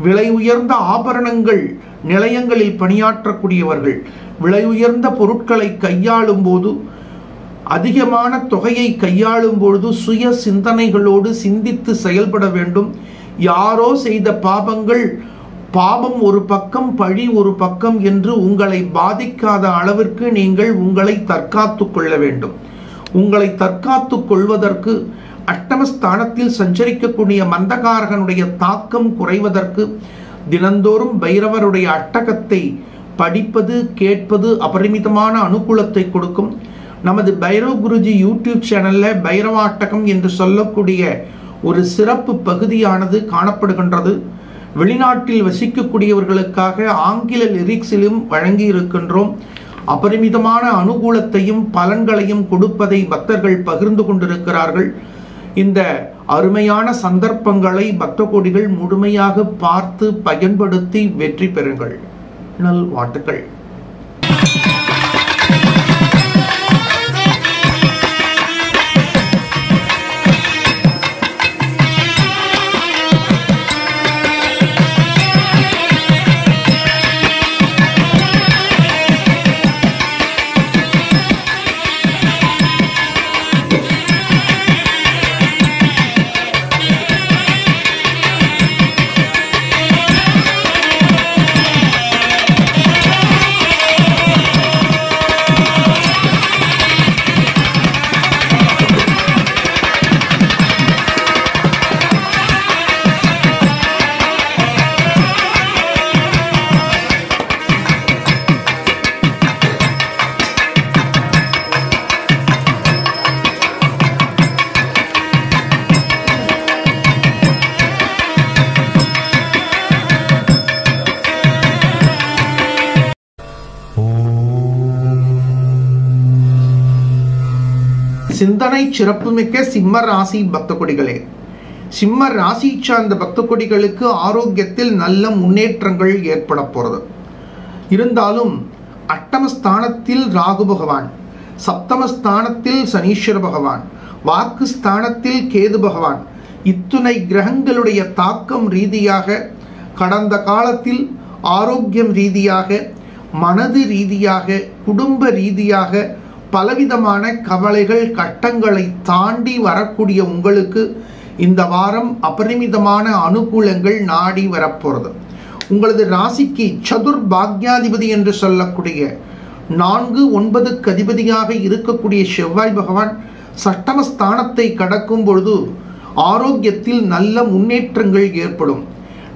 விலை உயர்ந்த ஆபரணங்கள் நிலையங்களில் பணியாற்றக்கூடியவர்கள், விலை உயர்ந்த பொருட்களை கையாளும் போது அதிகமான தொகையை கையாளும் பொழுது சுய சிந்தனைகளோடு சிந்தித்து செயல்பட வேண்டும். யாரோ செய்த பாவம் ஒரு பக்கம் பழி ஒரு பக்கம் என்று உங்களை பாதிக்காத அளவிற்கு நீங்கள் உங்களை தற்காத்து கொள்ள வேண்டும். உங்களை தற்காத்து கொள்வதற்கு அட்டமஸ்தானத்தில் சஞ்சரிக்கக்கூடிய மந்தகாரகனுடைய தாக்கம் குறைவதற்கு தினந்தோறும் பைரவருடைய அட்டகத்தை படிப்பது கேட்பது அபரிமிதமான அனுகூலத்தை கொடுக்கும். நமது பைரவ் குருஜி யூடியூப் சேனல்ல பைரவாட்டகம் என்று சொல்லக்கூடிய ஒரு சிறப்பு பகுதியானது காணப்படுகின்றது. வெளிநாட்டில் வசிக்கக்கூடியவர்களுக்காக ஆங்கில லிரிக்ஸிலும் வழங்கி இருக்கின்றோம். அபரிமிதமான அனுகூலத்தையும் பலன்களையும் கொடுப்பதை பக்தர்கள் பகிர்ந்து கொண்டிருக்கிறார்கள். இந்த அருமையான சந்தர்ப்பங்களை பக்த கோடிகள் முழுமையாக பார்த்து பயன்படுத்தி வெற்றி பெறுங்கள். நல்வாழ்த்துக்கள். சிந்தனை சிறப்புமிக்க சிம்ம ராசி பக்த கொடிகளே, சிம்ம ராசி சார்ந்த பக்த கொடிகளுக்கு ஆரோக்கியத்தில் நல்ல முன்னேற்றங்கள் ஏற்பட போறது. இருந்தாலும் அட்டமஸ்தானத்தில் ராகு பகவான், சப்தமஸ்தானத்தில் சனீஸ்வர பகவான், வாக்கு ஸ்தானத்தில் கேது பகவான், இத்துணை கிரகங்களுடைய தாக்கம் ரீதியாக கடந்த காலத்தில் ஆரோக்கியம் ரீதியாக, மனது ரீதியாக, குடும்ப ரீதியாக பலவிதமான கவலைகள் கட்டங்களை தாண்டி வரக்கூடிய உங்களுக்கு இந்த வாரம் அபரிமிதமான அனுகூலங்கள் நாடி வரப்போறது. உங்களது ராசிக்கு சதுர் பாக்யாதிபதி என்று சொல்லக்கூடிய 4-9க்கு அதிபதியாக இருக்கக்கூடிய செவ்வாய் பகவான் சட்டமஸ்தானத்தை கடக்கும் பொழுது ஆரோக்கியத்தில் நல்ல முன்னேற்றங்கள் ஏற்படும்.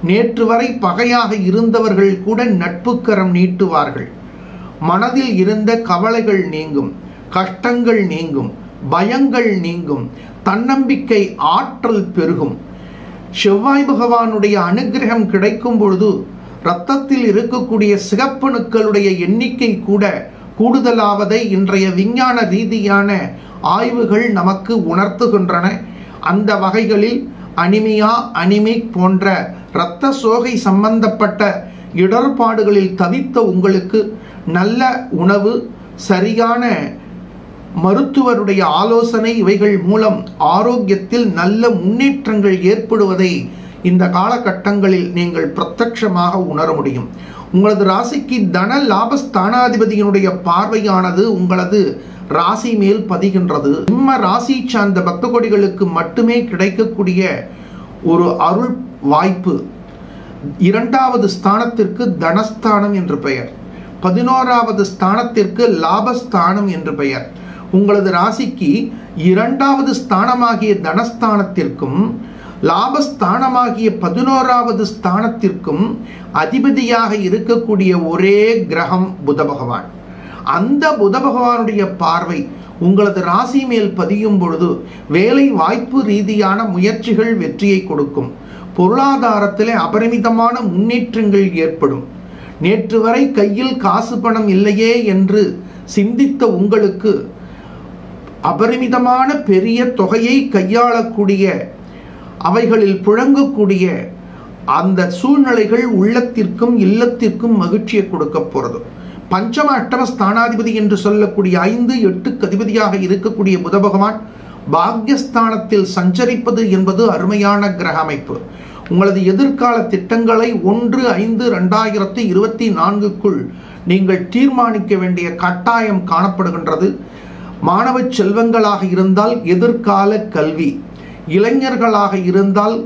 நேற்று வரை பகையாக இருந்தவர்கள் கூட நட்புக்கரம் நீட்டுவார்கள். மனதில் இருந்த கவலைகள் நீங்கும், கஷ்டங்கள் நீங்கும், பயங்கள் நீங்கும், தன்னம்பிக்கை ஆற்றல் பெருகும். செவ்வாய் பகவானுடைய அனுகிரகம் கிடைக்கும் பொழுது இரத்தத்தில் இருக்கக்கூடிய சிகப்பணுக்களுடைய எண்ணிக்கை கூட கூடுதலாவதை இன்றைய விஞ்ஞான ரீதியான ஆய்வுகள் நமக்கு உணர்த்துகின்றன. அந்த வகைகளில் அனிமியா, அனிமிக் போன்ற இரத்த சோகை சம்பந்தப்பட்ட இடர்பாடுகளில் தவித்த உங்களுக்கு நல்ல உணவு, சரியான மருத்துவருடைய ஆலோசனை இவைகள் மூலம் ஆரோக்கியத்தில் நல்ல முன்னேற்றங்கள் ஏற்படுவதை இந்த காலகட்டங்களில் நீங்கள் பிரத்யட்சமாக உணர முடியும். உங்களது ராசிக்கு தன லாபஸ்தானாதிபதியினுடைய பார்வையானது உங்களது ராசி மேல் பதிகின்றது. சிம்ம ராசி சார்ந்த பக்த கோடிகளுக்கு மட்டுமே கிடைக்கக்கூடிய ஒரு அருள் வாய்ப்பு. 2வது ஸ்தானத்திற்கு தனஸ்தானம் என்று பெயர், 11வது ஸ்தானத்திற்கு லாபஸ்தானம் என்று பெயர். உங்களது ராசிக்கு 2வது ஸ்தானமாகிய தனஸ்தானத்திற்கும் லாபஸ்தானமாகிய 11வது ஸ்தானத்திற்கும் அதிபதியாக இருக்கக்கூடிய ஒரே கிரகம் புத பகவான். அந்த புத பகவானுடைய பார்வை உங்களது ராசி மேல் பதியும் பொழுது வேலை வாய்ப்பு ரீதியான முயற்சிகள் வெற்றியை கொடுக்கும். பொருளாதாரத்திலே அபரிமிதமான முன்னேற்றங்கள் ஏற்படும். நேற்று வரை கையில் காசு பணம் இல்லையே என்று சிந்தித்த உங்களுக்கு அபரிமிதமான பெரிய தொகையை கையாளக்கூடிய, அவைகளில் புழங்கக்கூடிய அந்த சூழ்நிலைகள் உள்ளத்திற்கும் இல்லத்திற்கும் மகிழ்ச்சியை கொடுக்க போறது. பஞ்சம அட்டம ஸ்தானாதிபதி என்று சொல்லக்கூடிய 5, 8க்கு அதிபதியாக இருக்கக்கூடிய புத பகவான் பாக்யஸ்தானத்தில் சஞ்சரிப்பது என்பது அருமையான கிரக அமைப்பு. உங்களது எதிர்கால திட்டங்களை 1/5/2024க்குள் நீங்கள் தீர்மானிக்க வேண்டிய கட்டாயம் காணப்படுகின்றது. மாணவ செல்வங்களாக இருந்தால் எதிர்கால கல்வி, இளைஞர்களாக இருந்தால்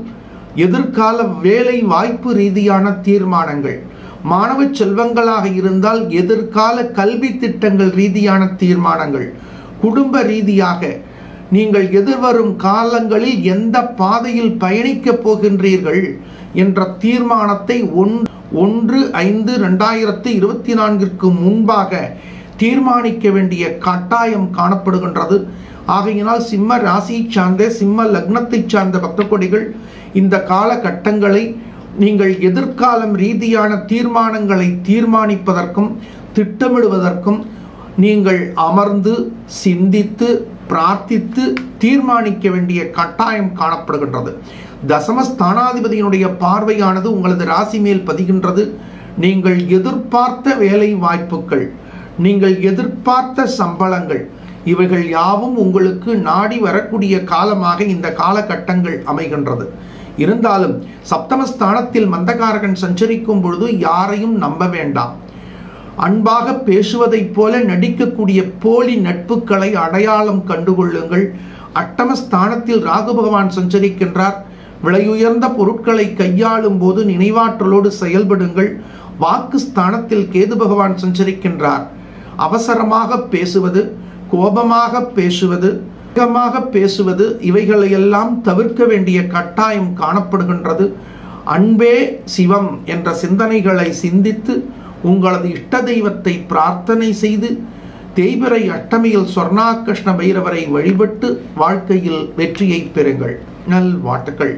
எதிர்கால வேலை வாய்ப்பு ரீதியான தீர்மானங்கள், மாணவ செல்வங்களாக இருந்தால் எதிர்கால கல்வி திட்டங்கள் ரீதியான தீர்மானங்கள், குடும்ப ரீதியாக நீங்கள் எதிர்வரும் காலங்களில் எந்த பாதையில் பயணிக்கப் போகின்றீர்கள் என்ற தீர்மானத்தை 1/5/2024ற்கு முன்பாக தீர்மானிக்க வேண்டிய கட்டாயம் காணப்படுகின்றது. ஆகையினால் சிம்ம ராசி சார்ந்த, சிம்ம லக்னத்தை சார்ந்த பக்த கோடிகள் இந்த காலகட்டங்களை நீங்கள் எதிர்காலம் ரீதியான தீர்மானங்களை தீர்மானிப்பதற்கும் திட்டமிடுவதற்கும் நீங்கள் அமர்ந்து சிந்தித்து பிரார்த்தித்து தீர்மானிக்க வேண்டிய கட்டாயம் காணப்படுகின்றது. தசமஸ்தானாதிபதியினுடைய பார்வையானது உங்களது ராசி மேல் பதிகின்றது. நீங்கள் எதிர்பார்த்த வேலை வாய்ப்புகள், நீங்கள் எதிர்பார்த்த சம்பளங்கள், இவைகள் யாவும் உங்களுக்கு நாடி வரக்கூடிய காலமாக இந்த காலகட்டங்கள் அமைகின்றது. இருந்தாலும் சப்தமஸ்தானத்தில் மந்தகாரகன் சஞ்சரிக்கும் பொழுது யாரையும் நம்ப வேண்டாம். அன்பாக பேசுவதைப் போல நடிக்கக்கூடிய போலி நட்புகளை அடையாளம் கண்டுகொள்ளுங்கள். அட்டமஸ்தானத்தில் ராகு பகவான் சஞ்சரிக்கின்றார். விலையுயர்ந்த பொருட்களை கையாளும் போது நினைவாற்றலோடு செயல்படுங்கள். வாக்கு ஸ்தானத்தில் கேது பகவான் சஞ்சரிக்கின்றார். அவசரமாக பேசுவது, கோபமாக பேசுவது, வேகமாக பேசுவது, இவைகளையெல்லாம் தவிர்க்க வேண்டிய கட்டாயம் காணப்படுகின்றது. அன்பே சிவம் என்ற சிந்தனைகளை சிந்தித்து உங்களது இஷ்ட தெய்வத்தை பிரார்த்தனை செய்து தேய்பிறை அஷ்டமியில் சொர்ணாகிருஷ்ண பைரவரை வழிபட்டு வாழ்க்கையில் வெற்றியை பெறுங்கள். நல்வாழ்த்துக்கள்.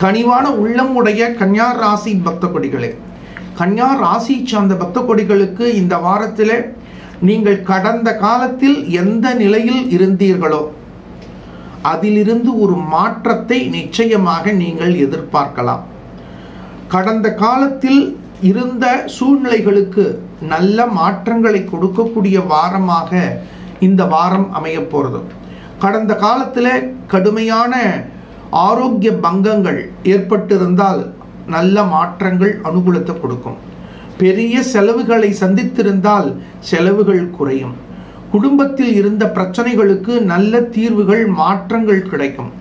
கனிவான உள்ளம் உடைய கன்னியா ராசி பக்த கொடிகளே, கன்னியா ராசி சார்ந்த பக்த கொடிகளுக்கு இந்த வாரத்தில் நீங்கள் கடந்த காலத்தில் எந்த நிலையில் இருந்தீர்களோ அதிலிருந்து ஒரு மாற்றத்தை நிச்சயமாக நீங்கள் எதிர்பார்க்கலாம். கடந்த காலத்தில் இருந்த சூழ்நிலைகளுக்கு நல்ல மாற்றங்களை கொடுக்கக்கூடிய வாரமாக இந்த வாரம் அமைய போகிறது. கடந்த காலத்தில் கடுமையான ஆரோக்கிய பங்கங்கள் ஏற்பட்டிருந்தால் நல்ல மாற்றங்கள் அனுகூலத்தை கொடுக்கும். பெரிய செலவுகளை சந்தித்திருந்தால் செலவுகள் குறையும். குடும்பத்தில் இருந்த பிரச்சனைகளுக்கு நல்ல தீர்வுகள் மாற்றங்கள் கிடைக்கும்.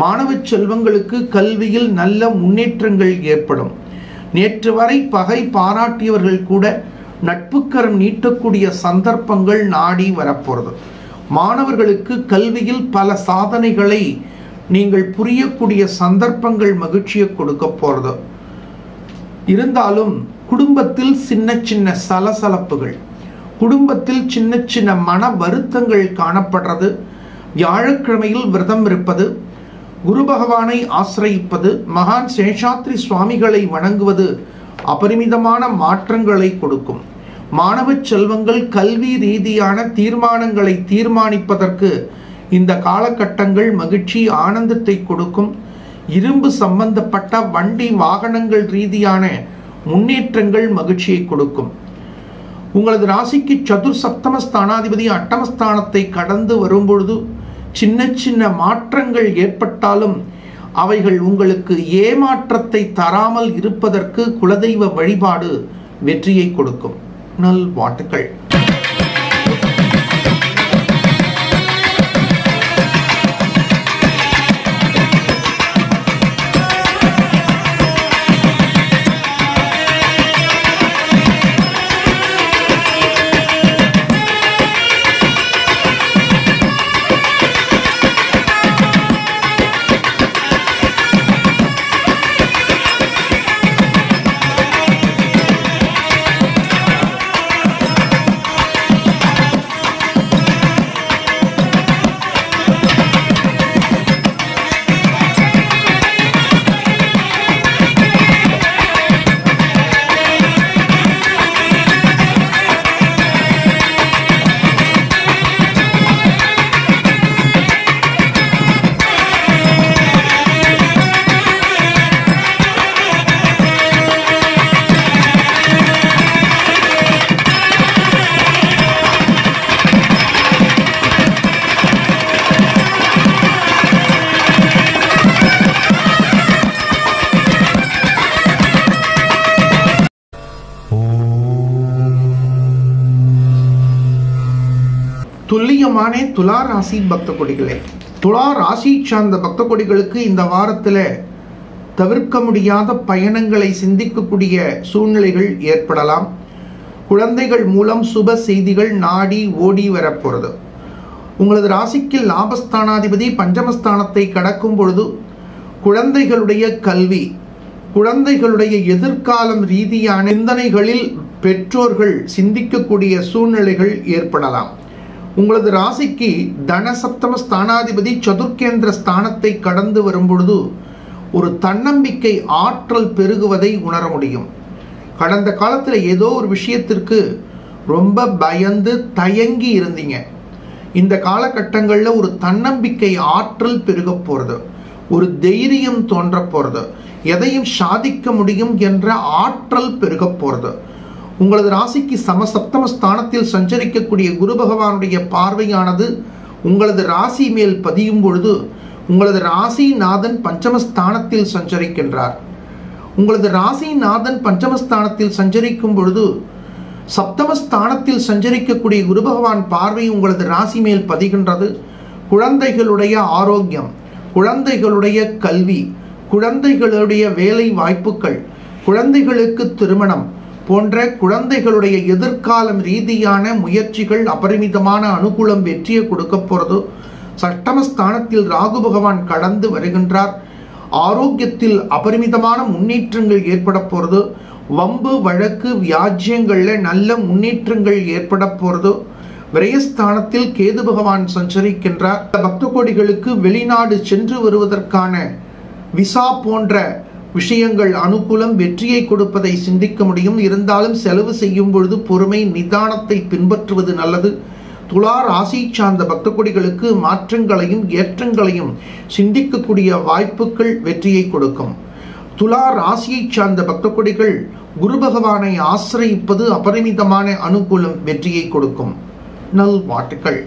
மாணவ செல்வங்களுக்கு கல்வியில் நல்ல முன்னேற்றங்கள் ஏற்படும். நேற்று வரை பகை பாராட்டியவர்கள் கூட நட்புக்கரம் நீட்டக்கூடிய சந்தர்ப்பங்கள் நாடி வரப்போகிறது. மாணவர்களுக்கு கல்வியில் பல சாதனைகளை நீங்கள் புரியக்கூடிய சந்தர்ப்பங்கள் மகிழ்ச்சியை கொடுக்க போறது. இருந்தாலும் குடும்பத்தில் சின்ன சின்ன சலசலப்புகள், குடும்பத்தில் சின்ன சின்ன மன வருத்தங்கள் காணப்படுறது. வியாழக்கிழமையில் விரதம் இருப்பது, குரு பகவானை ஆசிரயிப்பது, மகான் சேஷாத்ரி சுவாமிகளை வணங்குவது அபரிமிதமான மாற்றங்களை கொடுக்கும். மாணவ செல்வங்கள் கல்வி ரீதியான தீர்மானங்களை தீர்மானிப்பதற்கு இந்த காலகட்டங்கள் மகிழ்ச்சி ஆனந்தத்தை கொடுக்கும். இரும்பு சம்பந்தப்பட்ட வண்டி வாகனங்கள் ரீதியான முன்னேற்றங்கள் மகிழ்ச்சியை கொடுக்கும். உங்களது ராசிக்கு சதுர் சப்தம ஸ்தானாதிபதி அட்டமஸ்தானத்தை கடந்து வரும்பொழுது சின்ன சின்ன மாற்றங்கள் ஏற்பட்டாலும் அவைகள் உங்களுக்கு ஏமாற்றத்தை தராமல் இருப்பதற்கு குலதெய்வ வழிபாடு வெற்றியை கொடுக்கும். நல்வாழ்த்துக்கள். துல்லியமான துலா ராசி பக்த கொடிகளே, துலா ராசி சார்ந்த பக்த கொடிகளுக்கு இந்த வாரத்தில் தவிர்க்க முடியாத பயணங்களை சிந்திக்கக்கூடிய சூழ்நிலைகள் ஏற்படலாம். குழந்தைகள் மூலம் சுப செய்திகள் நாடி ஓடி வரப்போகிறது. உங்களது ராசிக்கு லாபஸ்தானாதிபதி பஞ்சமஸ்தானத்தை கடக்கும் பொழுது குழந்தைகளுடைய கல்வி, குழந்தைகளுடைய எதிர்காலம் ரீதியான சிந்தனைகளில் பெற்றோர்கள் சிந்திக்கக்கூடிய சூழ்நிலைகள் ஏற்படலாம். உங்களது ராசிக்கு தனசப்தம ஸ்தானாதிபதி சதுர்கேந்திர ஸ்தானத்தை கடந்து வரும்பொழுது ஒரு தன்னம்பிக்கை ஆற்றல் பெருகுவதை உணர முடியும். கடந்த காலத்தில் ஏதோ ஒரு விஷயத்திற்கு ரொம்ப பயந்து தயங்கி இருந்தீங்க. இந்த காலகட்டங்களில் ஒரு தன்னம்பிக்கை ஆற்றல் பெருக போகிறது, ஒரு தைரியம் தோன்ற போகிறது, எதையும் சாதிக்க முடியும் என்ற ஆற்றல் பெருக போகிறது. உங்களது ராசிக்கு சமசப்தம ஸ்தானத்தில் சஞ்சரிக்கக்கூடிய குரு பகவானுடைய பார்வையானது உங்களது ராசி மேல் பதியும் பொழுது உங்களது ராசிநாதன் பஞ்சமஸ்தானத்தில் சஞ்சரிக்கின்றார். உங்களது ராசிநாதன் பஞ்சமஸ்தானத்தில் சஞ்சரிக்கும் பொழுது சப்தமஸ்தானத்தில் சஞ்சரிக்கக்கூடிய குரு பகவான் பார்வை உங்களது ராசி மேல் பதிகின்றது. குழந்தைகளுடைய ஆரோக்கியம், குழந்தைகளுடைய கல்வி, குழந்தைகளுடைய வேலை வாய்ப்புகள், குழந்தைகளுக்கு திருமணம் போன்ற குழந்தைகளுடைய எதிர்காலம் ரீதியான முயற்சிகள் அபரிமிதமான அனுகூலம் வெற்றியை கொடுக்க போறது. சட்டமஸ்தானத்தில் ராகு பகவான் கடந்து வருகின்றார். ஆரோக்கியத்தில் அபரிமிதமான முன்னேற்றங்கள் ஏற்பட போறது. வம்பு வழக்கு வியாஜ்யங்கள்ல நல்ல முன்னேற்றங்கள் ஏற்பட போறது. விரயஸ்தானத்தில் கேது பகவான் சஞ்சரிக்கின்றார். பக்த கோடிகளுக்கு வெளிநாடு சென்று வருவதற்கான விசா போன்ற விஷயங்கள் அனுகூலம், வெற்றியை கொடுப்பதை சிந்திக்க முடியும். இருந்தாலும் செலவு செய்யும் பொழுது பொறுமை, நிதானத்தை பின்பற்றுவது நல்லது. துலா ராசி சார்ந்த பக்த கொடிகளுக்கு மாற்றங்களையும் ஏற்றங்களையும் சிந்திக்கக்கூடிய வாய்ப்புகள் வெற்றியை கொடுக்கும். துலா ராசியை சார்ந்த பக்த கொடிகள் குரு பகவானை ஆசிரயிப்பது அபரிமிதமான அனுகூலம், வெற்றியை கொடுக்கும். நல்வாழ்த்துக்கள்.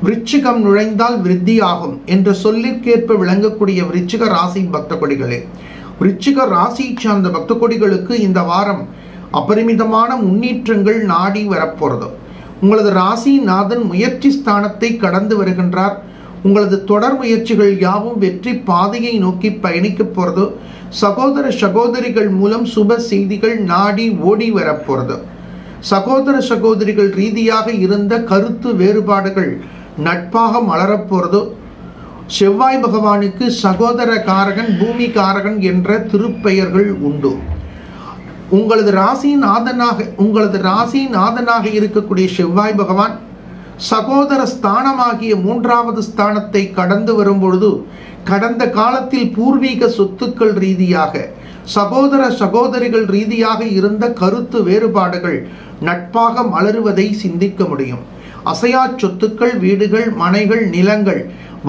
விருச்சிகம் நுழைந்தால் விருத்தியாகும் என்ற சொல்லிற்கேற்ப விளங்கக்கூடிய விருச்சிக ராசி பக்த கொடிகளே, விருச்சிக ராசி சார்ந்த பக்த கொடிகளுக்கு இந்த வாரம் அபரிமிதமான முன்னேற்றங்கள் நாடி வரப்போறது. உங்களது ராசி நாதன் முயற்சி ஸ்தானத்தை கடந்து வருகின்றார். உங்களது தொடர் முயற்சிகள் யாவும் வெற்றி பாதையை நோக்கி பயணிக்க போறது. சகோதர சகோதரிகள் மூலம் சுப செய்திகள் நாடி ஓடி வரப்போறது. சகோதர சகோதரிகள் ரீதியாக இருந்த கருத்து வேறுபாடுகள் நட்பாக மலரப்போறது. செவ்வாய் பகவானுக்கு சகோதர காரகன், பூமி காரகன் என்ற திருப்பெயர்கள் உண்டு. உங்களது ராசி நாதனாக இருக்கக்கூடிய செவ்வாய் பகவான் சகோதர ஸ்தானமாகிய 3வது ஸ்தானத்தை கடந்து வரும்பொழுது கடந்த காலத்தில் பூர்வீக சொத்துக்கள் ரீதியாக, சகோதர சகோதரிகள் ரீதியாக இருந்த கருத்து வேறுபாடுகள் நட்பாக மலருவதை சிந்திக்க முடியும். அசையா சொத்துக்கள், வீடுகள், மனைகள், நிலங்கள்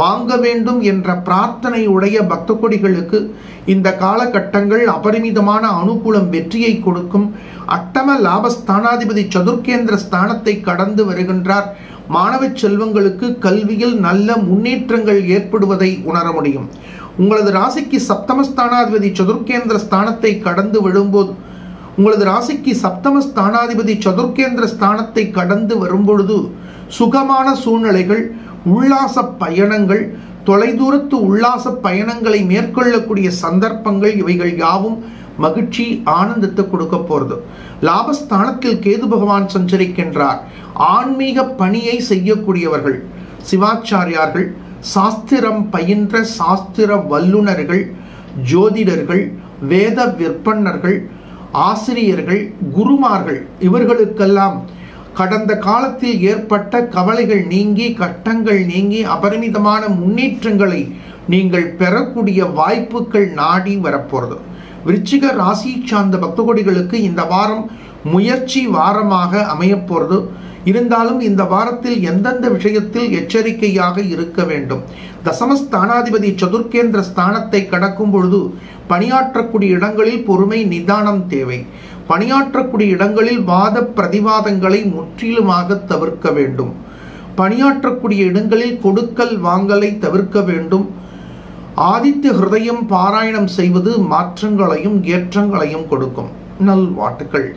வாங்க வேண்டும் என்ற பிரார்த்தனை உடைய பக்த கொடிகளுக்கு இந்த காலகட்டங்கள் அபரிமிதமான அனுகூலம், வெற்றியை கொடுக்கும். அட்டம லாபஸ்தானாதிபதி சதுர்கேந்திர ஸ்தானத்தை கடந்து வருகின்றார். மாணவ செல்வங்களுக்கு கல்வியில் நல்ல முன்னேற்றங்கள் ஏற்படுவதை உணர முடியும். உங்களது ராசிக்கு சப்தமஸ்தானாதிபதி சதுர்கேந்திர ஸ்தானத்தை கடந்து விடும்போது வரும்பொழுது சுகமான சூழ்நிலைகள், உல்லாச பயணங்கள், தொலைதூரத்து உல்லாச பயணங்களை மேற்கொள்ளக்கூடிய சந்தர்ப்பங்கள், இவைகள் யாவும் மகிழ்ச்சி, ஆனந்தத்தை கொடுக்க போறது. லாபஸ்தானத்தில் கேது பகவான் சஞ்சரிக்கின்றார். ஆன்மீக பணியை செய்யக்கூடியவர்கள், சிவாச்சாரியார்கள், சாஸ்திரம் பயின்ற சாஸ்திர வல்லுநர்கள், ஜோதிடர்கள், வேத விற்பன்னர்கள், ஆசிரியர்கள், குருமார்கள், இவர்களுக்கெல்லாம் கடந்த காலத்தில் ஏற்பட்ட கவலைகள் நீங்கி, கட்டங்கள் நீங்கி அபரிமிதமான முன்னேற்றங்களை நீங்கள் பெறக்கூடிய வாய்ப்புகள் நாடி வரப்போறது. விருச்சிக ராசி சார்ந்த பக்த கொடிகளுக்கு இந்த வாரம் முயற்சி வாரமாக அமையப்போறது. இருந்தாலும் இந்த வாரத்தில் எந்தெந்த விஷயத்தில் எச்சரிக்கையாக இருக்க வேண்டும்? தசமஸ்தானாதிபதி சதுர்கேந்திர ஸ்தானத்தை கடக்கும் பொழுது பணியாற்றக்கூடிய இடங்களில் பொறுமை, நிதானம் தேவை. பணியாற்றக்கூடிய இடங்களில் வாத பிரதிவாதங்களை முற்றிலுமாக தவிர்க்க வேண்டும். பணியாற்றக்கூடிய இடங்களில் கொடுக்கல் வாங்கலை தவிர்க்க வேண்டும். ஆதித்ய ஹிருதயம் பாராயணம் செய்வது மாற்றங்களையும் ஏற்றங்களையும் கொடுக்கும். நல்வாழ்த்துக்கள்.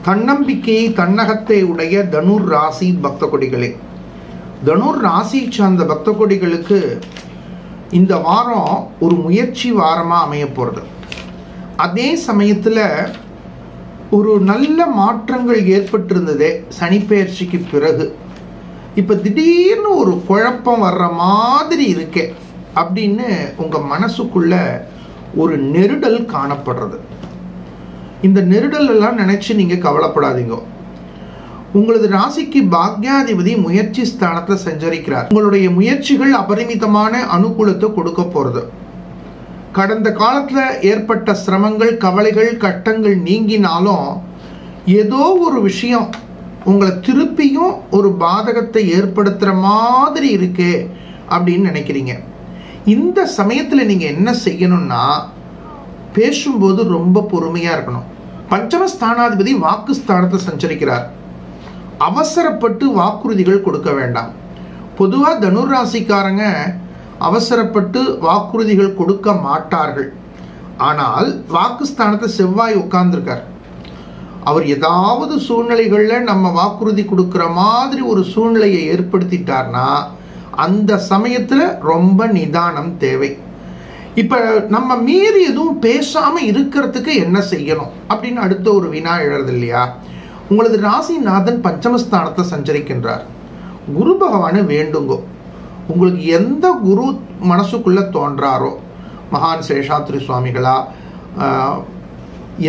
தன்னம்பிக்கையை தன்னகத்தை உடைய தனுர் ராசி பக்த கொடிகளே, தனுர் ராசி சார்ந்த பக்த கொடிகளுக்கு இந்த வாரம் ஒரு முயற்சி வாரமாக அமைய போகிறது. அதே சமயத்தில் ஒரு நல்ல மாற்றங்கள் ஏற்பட்டிருந்ததே சனிப்பெயர்ச்சிக்கு பிறகு. இப்போ திடீர்னு ஒரு குழப்பம் வர்ற மாதிரி இருக்கே அப்படின்னு உங்கள் மனசுக்குள்ள ஒரு நெருடல் காணப்படுறது. இந்த நெருடல் எல்லாம் நினைச்சு நீங்க கவலைப்படாதீங்க. உங்களது ராசிக்கு பாக்யாதிபதி முயற்சி ஸ்தானத்தில் சஞ்சரிக்கிறார். உங்களுடைய முயற்சிகள் அபரிமிதமான அனுகூலத்தை கொடுக்க போறது. கடந்த காலத்துல ஏற்பட்ட சிரமங்கள், கவலைகள், கட்டங்கள் நீங்கினாலும் ஏதோ ஒரு விஷயம் உங்களை திருப்பியும் ஒரு பாதகத்தை ஏற்படுத்துற மாதிரி இருக்கே அப்படின்னு நினைக்கிறீங்க. இந்த சமயத்துல நீங்க என்ன செய்யணும்னா, பேசும்போது ரொம்ப பொறுமையா இருக்கணும். பஞ்சமஸ்தானாதிபதி வாக்கு ஸ்தானத்தை சஞ்சரிக்கிறார். அவசரப்பட்டு வாக்குறுதிகள் கொடுக்க வேண்டாம். பொதுவா தனுர் ராசிக்காரங்க அவசரப்பட்டு வாக்குறுதிகள் கொடுக்க மாட்டார்கள். ஆனால் வாக்குஸ்தானத்தை செவ்வாய் உட்கார்ந்துருக்கார். அவர் ஏதாவது சூழ்நிலைகள்ல நம்ம வாக்குறுதி கொடுக்கிற மாதிரி ஒரு சூழ்நிலையை ஏற்படுத்திட்டார்னா அந்த சமயத்துல ரொம்ப நிதானம் தேவை. இப்ப நம்ம மீறி எதுவும் பேசாம இருக்கிறதுக்கு என்ன செய்யணும் அப்படின்னு அடுத்த ஒரு வினா எழுறது இல்லையா? உங்களது ராசிநாதன் பஞ்சமஸ்தானத்தை சஞ்சரிக்கின்றார். குரு பகவானை வேண்டுங்கோ. உங்களுக்கு எந்த குரு மனசுக்குள்ள தோன்றாரோ, மகான் சேஷாத்ரி சுவாமிகளா,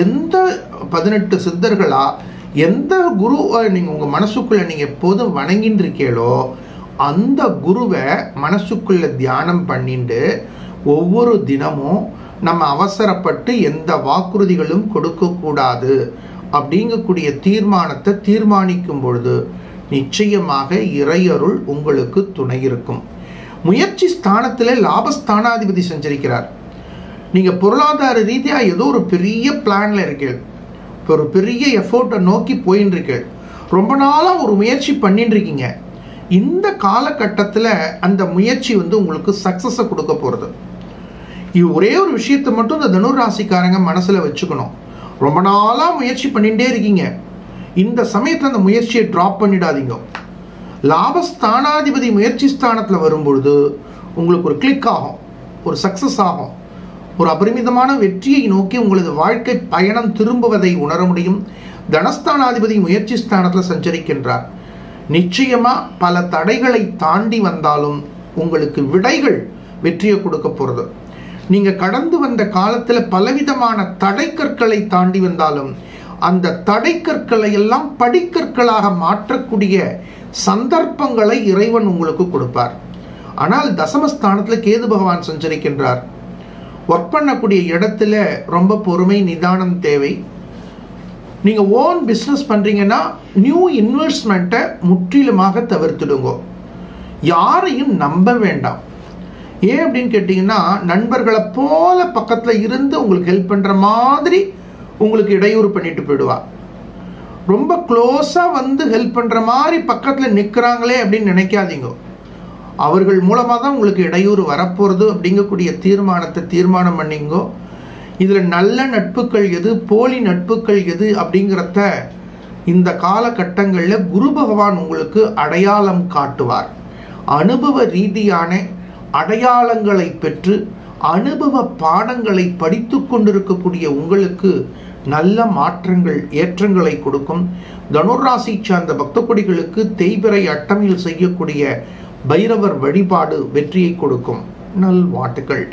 எந்த 18 சித்தர்களா, எந்த குருவை நீங்க உங்க மனசுக்குள்ள நீங்க எப்போதும் வணங்கின்னு இருக்கீங்களோ அந்த குருவை மனசுக்குள்ள தியானம் பண்ணிட்டு ஒவ்வொரு தினமும் நம்ம அவசரப்பட்டு எந்த வாக்குறுதிகளும் கொடுக்கக்கூடாது அப்படிங்கக்கூடிய தீர்மானத்தை தீர்மானிக்கும் பொழுது நிச்சயமாக இறையருள் உங்களுக்கு துணை இருக்கும். முயற்சி ஸ்தானத்திலே லாபஸ்தானாதிபதி சஞ்சரிக்கிறார். நீங்க பொருளாதார ரீதியா ஏதோ ஒரு பெரிய பிளான்ல இருக்கீங்க, ஒரு பெரிய எஃபோர்ட்டை நோக்கி போயின்னு இருக்கீங்க, ரொம்ப நாளா ஒரு முயற்சி பண்ணிட்டு இருக்கீங்க. இந்த காலகட்டத்தில் அந்த முயற்சி உங்களுக்கு சக்சஸை கொடுக்க போறது. இது ஒரே ஒரு விஷயத்தை மட்டும் இந்த தனுர் ராசிக்காரங்க மனசுல வச்சுக்கணும். ரொம்ப நாளா முயற்சி பண்ணிட்டே இருக்கீங்க, இந்த சமயத்தில் அந்த முயற்சியை டிராப் பண்ணிடாதீங்க. லாபஸ்தானாதிபதி முயற்சி ஸ்தானத்தில் வரும்பொழுது உங்களுக்கு ஒரு கிளிக் ஆகும், ஒரு சக்சஸ் ஆகும், ஒரு அபரிமிதமான வெற்றியை நோக்கி உங்களது வாழ்க்கை பயணம் திரும்புவதை உணர முடியும். தனஸ்தானாதிபதி முயற்சி ஸ்தானத்தில் சஞ்சரிக்கின்றார். நிச்சயமா பல தடைகளை தாண்டி வந்தாலும் உங்களுக்கு விடைகள் வெற்றியை கொடுக்க போறது. நீங்க கடந்து வந்த காலத்துல பலவிதமான தடைக்கற்களை தாண்டி வந்தாலும் அந்த தடைக்கற்களை எல்லாம் படிக்கற்களாக மாற்றக்கூடிய சந்தர்ப்பங்களை இறைவன் உங்களுக்கு கொடுப்பார். ஆனால் தசமஸ்தானத்துல கேது பகவான் சஞ்சரிக்கின்றார். ஒர்க் பண்ணக்கூடிய இடத்துல ரொம்ப பொறுமை, நிதானம் தேவை. நீங்க ஓன் பிஸ்னஸ் பண்றீங்கன்னா நியூ இன்வெஸ்ட்மெண்ட்டை முற்றிலுமாக தவிர்த்துடுங்க. யாரையும் நம்ப வேண்டாம். ஏன் அப்படின்னு கேட்டீங்கன்னா, நண்பர்களை போல பக்கத்துல இருந்து உங்களுக்கு ஹெல்ப் பண்ற மாதிரி உங்களுக்கு இடையூறு பண்ணிட்டு போயிடுவா. ரொம்ப க்ளோஸா வந்து ஹெல்ப் பண்ற மாதிரி பக்கத்துல நிக்கிறாங்களே அப்படின்னு நினைக்காதீங்க. அவர்கள் மூலமா தான் உங்களுக்கு இடையூறு வரப்போறது அப்படிங்கக்கூடிய தீர்மானத்தை தீர்மானம் பண்ணிங்கோ. இதுல நல்ல நட்புகள் எது, போலி நட்புகள் எது அப்படிங்கிறத இந்த காலகட்டங்களில் குரு பகவான் உங்களுக்கு அடையாளம் காட்டுவார். அனுபவ ரீதியான அடையாளங்களை பெற்று அனுபவ பாடங்களை படித்து கொண்டிருக்கக்கூடிய உங்களுக்கு நல்ல மாற்றங்கள், ஏற்றங்களை கொடுக்கும். தனுராசி சார்ந்த பக்த கொடிகளுக்கு தேய்பிறை அட்டமில் செய்யக்கூடிய பைரவர் வழிபாடு வெற்றியை கொடுக்கும். நல்வாழ்த்துக்கள்.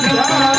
Oh,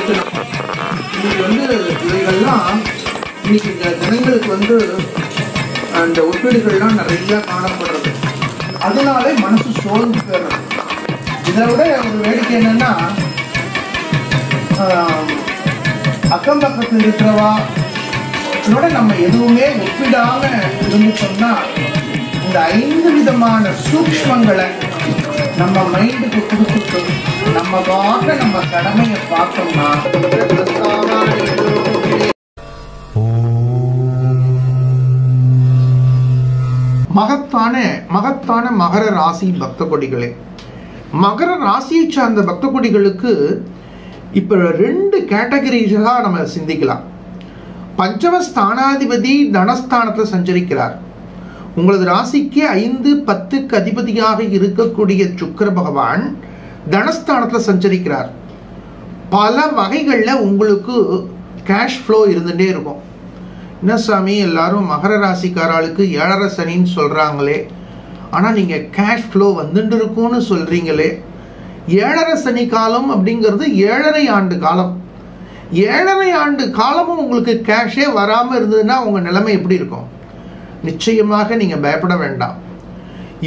இருக்கலாம். இன்னைக்கு இவைகள்லாம் இன்னைக்கு இந்த ஜனங்களுக்கு அந்த ஒப்பீடுகள்லாம் நிறைய காணப்படுறது. அதனாலே மனசு சோர்ந்து போயிடுறது. இதை விட ஒரு வேடிக்கை என்னன்னா, அக்கம் பக்கத்தில் இருக்கிறவா இதோட நம்ம எதுவுமே ஒப்பிடாம இருந்துட்டோம்னா இந்த 5 விதமான சூக்ஷ்மங்களை நம்ம மைண்டுக்கு கொடுத்துட்டு நம்ம பார்க்க நம்ம கடமையை பார்த்தோம்னா மகத்தான மகர ராசி பக்த கொடிகளே, மகர ராசியை சார்ந்த பக்த கொடிகளுக்கு இப்ப 2 கேட்டகரிஸா நம்ம சிந்திக்கலாம். பஞ்சம ஸ்தானாதிபதி தனஸ்தானத்தில் சஞ்சரிக்கிறார். உங்களது ராசிக்கு 5, 10க்கு அதிபதியாக இருக்கக்கூடிய சுக்கிர பகவான் தனஸ்தானத்தில் சஞ்சரிக்கிறார். பல வகைகளில் உங்களுக்கு கேஷ் ஃப்ளோ இருந்துகிட்டே இருக்கும். என்ன சாமி எல்லாரும் மகர ராசிக்காரர்களுக்கு 7.5 சனின்னு சொல்கிறாங்களே, ஆனால் நீங்கள் கேஷ் ஃப்ளோ வந்துட்டு இருக்கும்னு சொல்கிறீங்களே. 7.5 சனி காலம் அப்படிங்கிறது 7.5 ஆண்டு காலம். 7.5 ஆண்டு காலமும் உங்களுக்கு கேஷே வராமல் இருந்ததுன்னா உங்கள் நிலைமை எப்படி இருக்கும்? நிச்சயமாக நீங்கள் பயப்பட வேண்டாம்.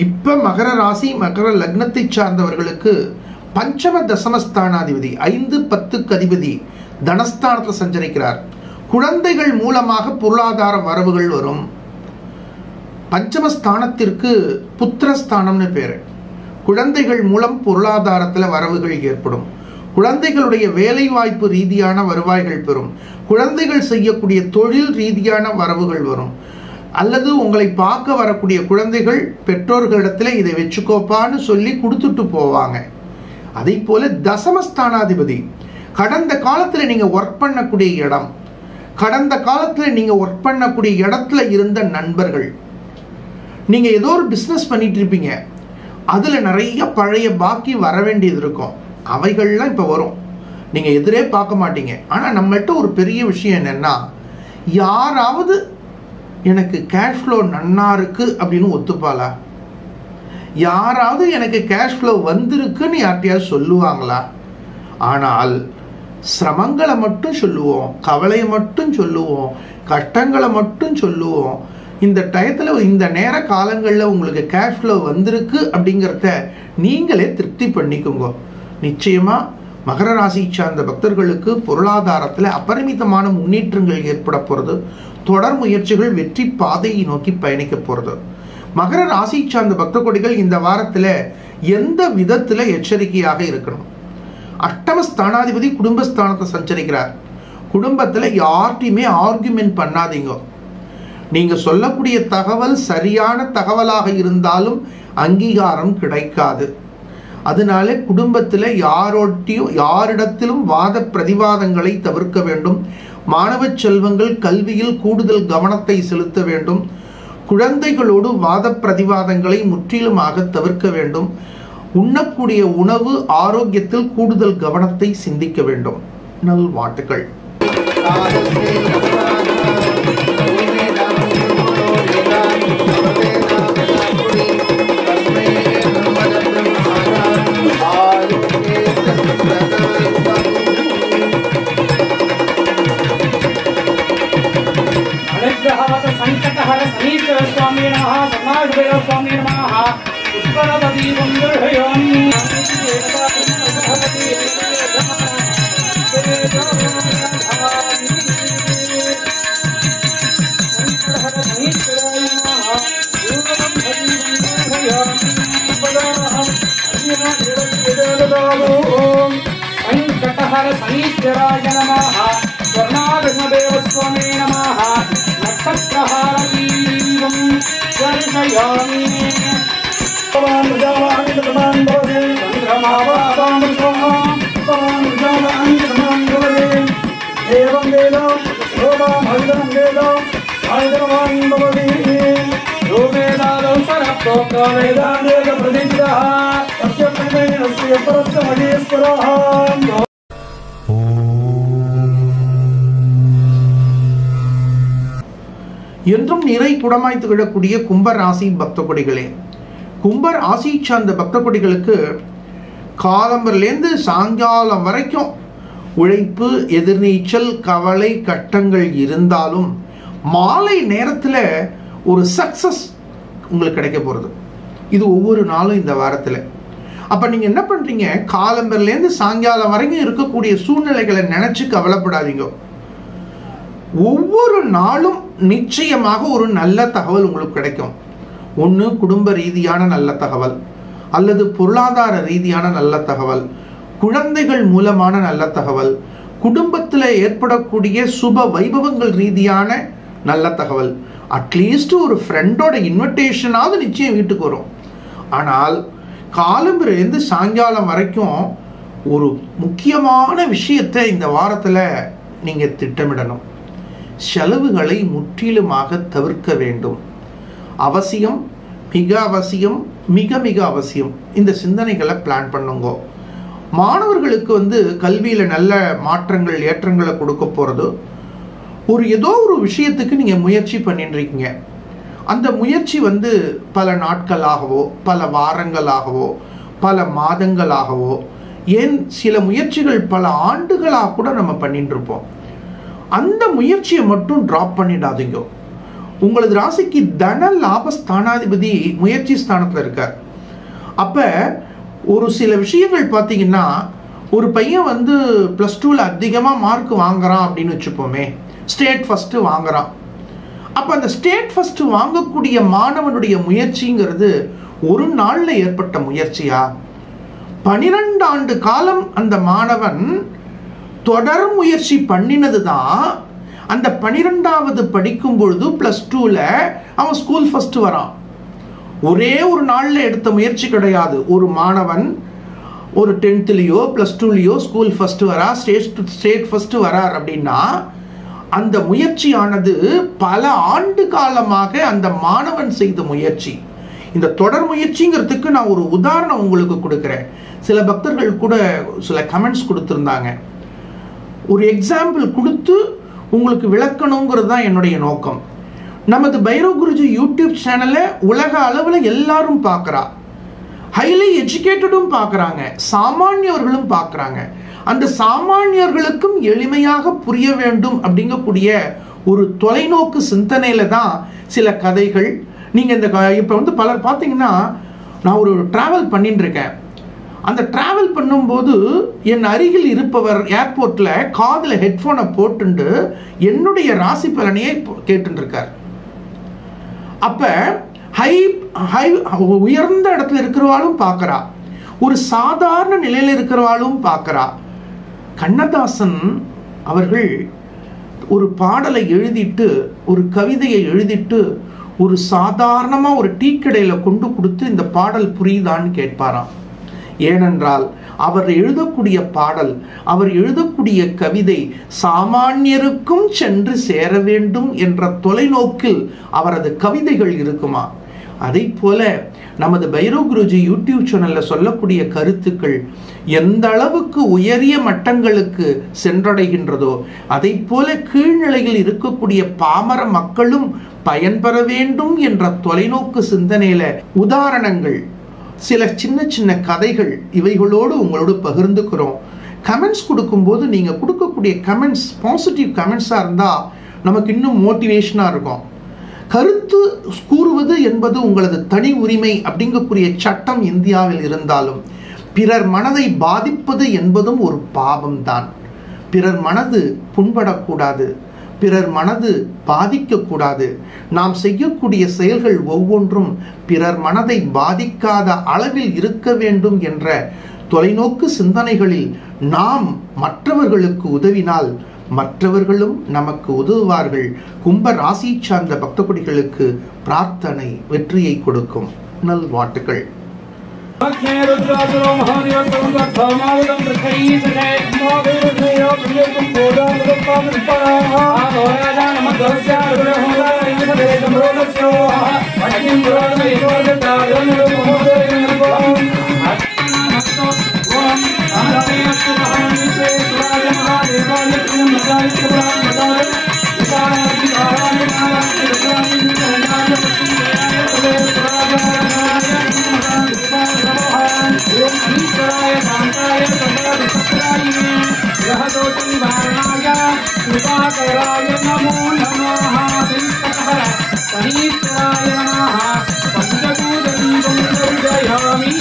இப்போ மகர ராசி மகர லக்னத்தை சார்ந்தவர்களுக்கு பஞ்சம தசமஸ்தானாதிபதி 5, 10க்கு அதிபதி தனஸ்தானத்தில் சஞ்சரிக்கிறார். குழந்தைகள் மூலமாக பொருளாதார வரவுகள் வரும். பஞ்சமஸ்தானத்திற்கு புத்திரஸ்தானம்னு பேரு. குழந்தைகள் மூலம் பொருளாதாரத்தில் வரவுகள் ஏற்படும். குழந்தைகளுடைய வேலை வாய்ப்பு ரீதியான வருவாய்கள் பெறும். குழந்தைகள் செய்யக்கூடிய தொழில் ரீதியான வரவுகள் வரும். அல்லது உங்களை பார்க்க வரக்கூடிய குழந்தைகள் பெற்றோர்களிடத்தில் இதை வச்சுக்கோப்பான்னு சொல்லி கொடுத்துட்டு போவாங்க. அதே போல தசமஸ்தானாதிபதி கடந்த காலத்தில் நீங்க ஒர்க் பண்ணக்கூடிய இடம், கடந்த காலத்தில் நீங்க ஒர்க் பண்ணக்கூடிய இடத்துல இருந்த நண்பர்கள், நீங்க ஏதோ ஒரு பிஸ்னஸ் பண்ணிட்டு இருப்பீங்க, அதுல நிறைய பழைய பாக்கி வர வேண்டியது இருக்கும். அவைகள்லாம் இப்ப வரும். நீங்க எதிரே பார்க்க மாட்டீங்க. ஆனா நம்மள்ட்ட ஒரு பெரிய விஷயம் என்னன்னா, யாராவது எனக்கு கேஷ் ஃப்ளோ நன்னா இருக்கு அப்படின்னு ஒத்துப்பாளா? யாராவது எனக்கு கேஷ் ஃப்ளோ வந்திருக்குன்னு யார்ட்டையாவது சொல்லுவாங்களா? ஆனால் சிரமங்களை மட்டும் சொல்லுவோம், கவலையை மட்டும் சொல்லுவோம், கஷ்டங்களை மட்டும் சொல்லுவோம். இந்த டயத்தில் இந்த நேர காலங்களில் உங்களுக்கு கேஷ் ஃப்ளோ வந்திருக்கு அப்படிங்கிறத நீங்களே திருப்தி பண்ணிக்கோங்க. நிச்சயமா மகர ராசி சார்ந்த பக்தர்களுக்கு பொருளாதாரத்தில் அபரிமிதமான முன்னேற்றங்கள் ஏற்பட போகிறது. தொடர் முயற்சிகள் வெற்றி பாதையை நோக்கி பயணிக்க போகிறது. மகர ராசி சார்ந்த பக்த கொடிகள் இந்த வாரத்தில் எந்த விதத்தில் எச்சரிக்கையாக இருக்கணும்? அஷ்டமஸ்தானாதிபதி குடும்பஸ்தானத்தை சஞ்சரிக்கிறார். குடும்பத்தில் யார்ட்டையுமே ஆர்குமெண்ட் பண்ணாதீங்க. நீங்க சொல்லக்கூடிய தகவல் சரியான தகவலாக இருந்தாலும் அங்கீகாரம் கிடைக்காது. அதனால குடும்பத்தில் யாரிடத்திலும் வாத பிரதிவாதங்களை தவிர்க்க வேண்டும். மாணவ செல்வங்கள் கல்வியில் கூடுதல் கவனத்தை செலுத்த வேண்டும். குழந்தைகளோடு வாத பிரதிவாதங்களை முற்றிலுமாக தவிர்க்க வேண்டும். உண்ணக்கூடிய உணவு ஆரோக்கியத்தில் கூடுதல் கவனத்தை சிந்திக்க வேண்டும். நல்வாழ்த்துக்கள். संकटहर सनीश्वर स्वामी नमः, समाजदेव स्वामी नमः, उत्पलपति वंदर्हयामि संकटहर सनीश्वराय नमः, स्वर्णाधर्मदेव स्वामी नमः, नक्षत्रहारदीपं दर्शयामि एवं वेदं शोभामहितं वेदं आयुधवान् भवति यो वेदादौ सरप्रोक्तो वेदादेव प्रतिष्ठः तस्य प्रमेयस्य परस्य महेश्वरः. என்றும் நிறை குடமாய் திகழக்கூடிய கும்ப ராசி பக்த கொடிகளே, கும்ப ராசி சார்ந்த பக்த கொடிகளுக்கு காலம்பரிலேருந்து சாயங்காலம் வரைக்கும் உழைப்பு, எதிர்நீச்சல், கவலை, கட்டங்கள் இருந்தாலும் மாலை நேரத்தில் ஒரு சக்சஸ் உங்களுக்கு கிடைக்க போகிறது. இது ஒவ்வொரு நாளும் இந்த வாரத்தில். அப்போ நீங்கள் என்ன பண்ணுறீங்க, காலம்பரிலேருந்து சாயங்காலம் வரைக்கும் இருக்கக்கூடிய சூழ்நிலைகளை நினச்சி கவலைப்படாதீங்க. ஒவ்வொரு நாளும் நிச்சயமாக ஒரு நல்ல தகவல் உங்களுக்கு கிடைக்கும். ஒன்று குடும்ப ரீதியான நல்ல தகவல், அல்லது பொருளாதார ரீதியான நல்ல தகவல், குழந்தைகள் மூலமான நல்ல தகவல், குடும்பத்தில் ஏற்படக்கூடிய சுப வைபவங்கள் ரீதியான நல்ல தகவல். அட்லீஸ்ட் ஒரு ஃப்ரெண்டோட இன்விடேஷனாவது நிச்சயம் வீட்டுக்கு வரும். ஆனால் காலம்பரிலேருந்து சாயங்காலம் வரைக்கும் ஒரு முக்கியமான விஷயத்தை இந்த வாரத்தில் நீங்கள் திட்டமிடணும். செலவுகளை முற்றிலுமாக தவிர்க்க வேண்டும். அவசியம், மிக அவசியம், மிக மிக அவசியம். இந்த சிந்தனைகளை பிளான் பண்ணுங்க. மாணவர்களுக்கு கல்வியில் நல்ல மாற்றங்கள், ஏற்றங்களை கொடுக்க போகிறது. ஏதோ ஒரு விஷயத்துக்கு நீங்கள் முயற்சி பண்ணிட்டு இருக்கீங்க. அந்த முயற்சி பல நாட்களாகவோ, பல வாரங்களாகவோ, பல மாதங்களாகவோ, ஏன் சில முயற்சிகள் பல ஆண்டுகளாக கூட நம்ம பண்ணிட்டு இருப்போம். அந்த முயற்சியை மட்டும் ட்ராப் பண்ணிடாதீங்க. உங்களது ராசிக்கு தன லாபஸ்தானாதிபதி முயற்சி ஸ்தானத்தில் இருக்கார். அப்போ ஒரு சில விஷயங்கள் பார்த்தீங்கன்னா, ஒரு பையன் +2ல் அதிகமாக மார்க் வாங்குறான் அப்படின்னு வச்சுப்போமே, ஸ்டேட் ஃபஸ்ட்டு வாங்குறான். அப்போ அந்த ஸ்டேட் ஃபஸ்ட்டு வாங்கக்கூடிய மாணவனுடைய முயற்சிங்கிறது ஒரு நாளில் ஏற்பட்ட முயற்சியா? 12 ஆண்டு காலம் அந்த மாணவன் தொடர் முயற்சி பண்ணினது தான். அந்த 12வது படிக்கும் பொழுது +2ல் அவன் ஸ்கூல் ஃபஸ்ட்டு வரான். ஒரே ஒரு நாளில் எடுத்த முயற்சி கிடையாது. ஒரு மாணவன் ஒரு 10th-லையோ +2லையோ ஸ்கூல் ஃபஸ்ட்டு வரா, ஸ்டேட் ஃபஸ்ட்டு வரார் அப்படின்னா அந்த முயற்சியானது பல ஆண்டு காலமாக அந்த மாணவன் செய்த முயற்சி. இந்த தொடர் முயற்சிங்கிறதுக்கு நான் ஒரு உதாரணம் உங்களுக்கு கொடுக்குறேன். சில பக்தர்கள் கூட சில கமெண்ட்ஸ் கொடுத்துருந்தாங்க. ஒரு எக்ஸாம்பிள் கொடுத்து உங்களுக்கு விளக்கணுங்கிறது தான் என்னுடைய நோக்கம். நமது பைரவ் குருஜி யூடியூப் சேனலை உலக அளவில் எல்லாரும் பார்க்குறா, ஹைலி எஜுகேட்டடும் பார்க்குறாங்க, சாமானியர்களும் பார்க்குறாங்க. அந்த சாமானியர்களுக்கும் எளிமையாக புரிய வேண்டும் அப்படிங்கக்கூடிய ஒரு தொலைநோக்கு சிந்தனையில தான் சில கதைகள். நீங்கள் இந்த இப்போ பலர் பார்த்தீங்கன்னா, நான் ஒரு டிராவல் பண்ணிட்டு இருக்கேன். அந்த டிராவல் பண்ணும்போது என் அருகில் இருப்பவர் ஏர்போர்ட்டில் காதில் ஹெட்ஃபோனை போட்டுண்டு என்னுடைய ராசி பலனையே கேட்டுருக்கார். அப்போ உயர்ந்த இடத்துல இருக்கிறவாளும் பார்க்குறா, ஒரு சாதாரண நிலையில் இருக்கிறவாளும் பார்க்குறா. கண்ணதாசன் அவர்கள் ஒரு பாடலை எழுதிட்டு, ஒரு கவிதையை எழுதிட்டு, ஒரு சாதாரணமாக ஒரு டீ கடையில் கொண்டு கொடுத்து இந்த பாடல் புரியுதான்னு கேட்பாராம். ஏனென்றால் அவர் எழுதக்கூடிய பாடல், அவர் எழுதக்கூடிய கவிதை சாமானியருக்கும் சென்று சேர வேண்டும் என்ற தொலைநோக்கில் அவரது கவிதைகள் இருக்குமா. அதை போல நமது பைரவ் குருஜி யூடியூப் சேனல்ல சொல்லக்கூடிய கருத்துக்கள் எந்த அளவுக்கு உயரிய மட்டங்களுக்கு சென்றடைகின்றதோ, அதை போல கீழ்நிலையில் இருக்கக்கூடிய பாமர மக்களும் பயன்பெற வேண்டும் என்ற தொலைநோக்கு சிந்தனையில உதாரணங்கள், சில சின்ன சின்ன கதைகள் இவைகளோடு உங்களோடு பகிர்ந்துக்கிறோம். கமெண்ட்ஸ் கொடுக்கும்போது நீங்கள் கொடுக்கக்கூடிய கமெண்ட்ஸ் பாசிட்டிவ் கமெண்ட்ஸாக இருந்தால் நமக்கு இன்னும் மோட்டிவேஷனாக இருக்கும். கருத்து கூறுவது என்பது உங்களது தனி உரிமை அப்படிங்கக்கூடிய சட்டம் இந்தியாவில் இருந்தாலும், பிறர் மனதை பாதிப்பது என்பதும் ஒரு பாவம்தான். பிறர் மனது புண்படக்கூடாது, பிறர் மனது பாதிக்கக்கூடாது. நாம் செய்யக்கூடிய செயல்கள் ஒவ்வொன்றும் பிறர் மனதை பாதிக்காத அளவில் இருக்க வேண்டும் என்ற தொலைநோக்கு சிந்தனைகளில் நாம் மற்றவர்களுக்கு உதவினால் மற்றவர்களும் நமக்கு உதவுவார்கள். கும்ப ராசி சார்ந்த பக்தகுடிகளுக்கு பிரார்த்தனை வெற்றியை கொடுக்கும். நல்வாழ்த்துக்கள். यह दिवाकराय नमो नमः शंकरहर शनीश्वराय नमः पंचभूतदीपं दर्शयामि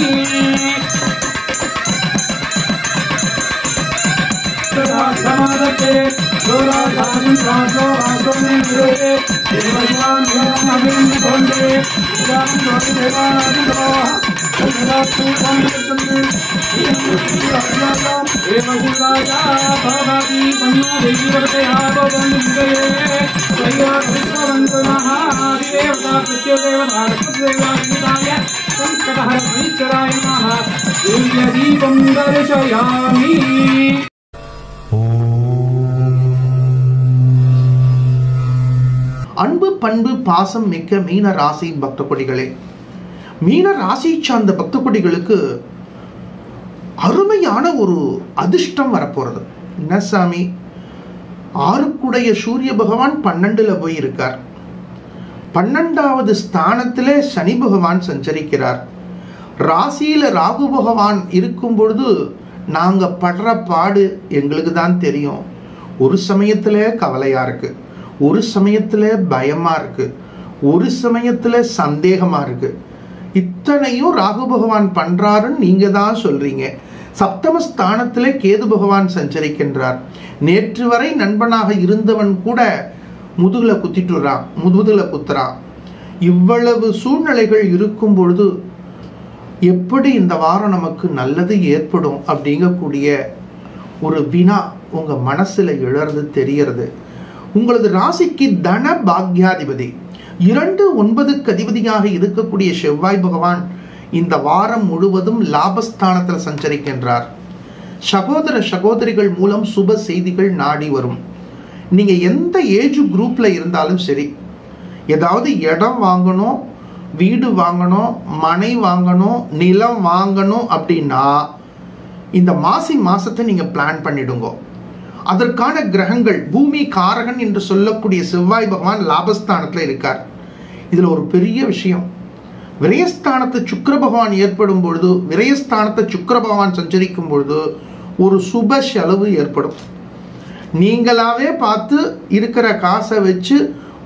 समादते दोराधानं राजो आसने निरे देवयान नमः भोंदे जान देवानादितो सदातु संतते देवगुराजा भवति पन्नो देवीवते आबोधन्ते सया विश्ववन्दनः देवता प्रत्योदेवता देवाय संकटहर शनीश्वराय नमः दिव्यदीपं दर्शयामि அன்பு பண்பு பாசம் மிக்க மீன ராசி பக்த கொடிகளே, மீன ராசி சார்ந்த பக்த கொடிகளுக்கு அருமையான ஒரு அதிர்ஷ்டம் வரப்போறது. என்ன சாமி, 6 சூரிய பகவான் 12ல போய் இருக்கார், 12வது ஸ்தானத்திலே சனி பகவான் சஞ்சரிக்கிறார், ராசியில ராகு பகவான் இருக்கும் பொழுது நாங்க படுற பாடு எங்களுக்கு தான் தெரியும். ஒரு சமயத்துல கவலையா இருக்கு, ஒரு சமயத்துல பயமா இருக்கு, ஒரு சமயத்துல சந்தேகமா இருக்கு. இத்தனையும் ராகு பகவான் பண்றாருன்னு நீங்க தான் சொல்றீங்க. சப்தமஸ்தானத்திலே கேது பகவான் சஞ்சரிக்கின்றார். நேற்று வரை நண்பனாக இருந்தவன் கூட முதுகுல குத்துறான். இவ்வளவு சூழ்நிலைகள் இருக்கும் பொழுது எப்படி இந்த வாரம் நமக்கு நல்லது ஏற்படும் அப்படிங்கக்கூடிய ஒரு வினா உங்க மனசுல எழறது தெரியறது. உங்களது ராசிக்கு தன பாக்யாதிபதி 2-9க்கு அதிபதியாக இருக்கக்கூடிய செவ்வாய் பகவான் இந்த வாரம் முழுவதும் லாபஸ்தானத்தில் சஞ்சரிக்கின்றார். சகோதர சகோதரிகள் மூலம் சுப செய்திகள் நாடி வரும். நீங்க எந்த ஏஜ் குரூப்ல இருந்தாலும் சரி, ஏதாவது இடம் வாங்கணும், வீடு வாங்கணும், மனை வாங்கணும், நிலம் வாங்கணும் அப்படின்னா இந்த மாசத்தை நீங்க பிளான் பண்ணிடுங்க. அதற்கான கிரகங்கள் பூமி காரகன் என்று சொல்லக்கூடிய செவ்வாய் பகவான் லாபஸ்தானத்தில் இருக்கார். இதுல ஒரு பெரிய விஷயம், விரயஸ்தானத்தை சுக்கிர பகவான் ஏற்படும் பொழுது, விரயஸ்தானத்தை சுக்கிர பகவான் சஞ்சரிக்கும் பொழுது ஒரு சுப செலவு ஏற்படும். நீங்களாவே பார்த்து இருக்கிற காசை வச்சு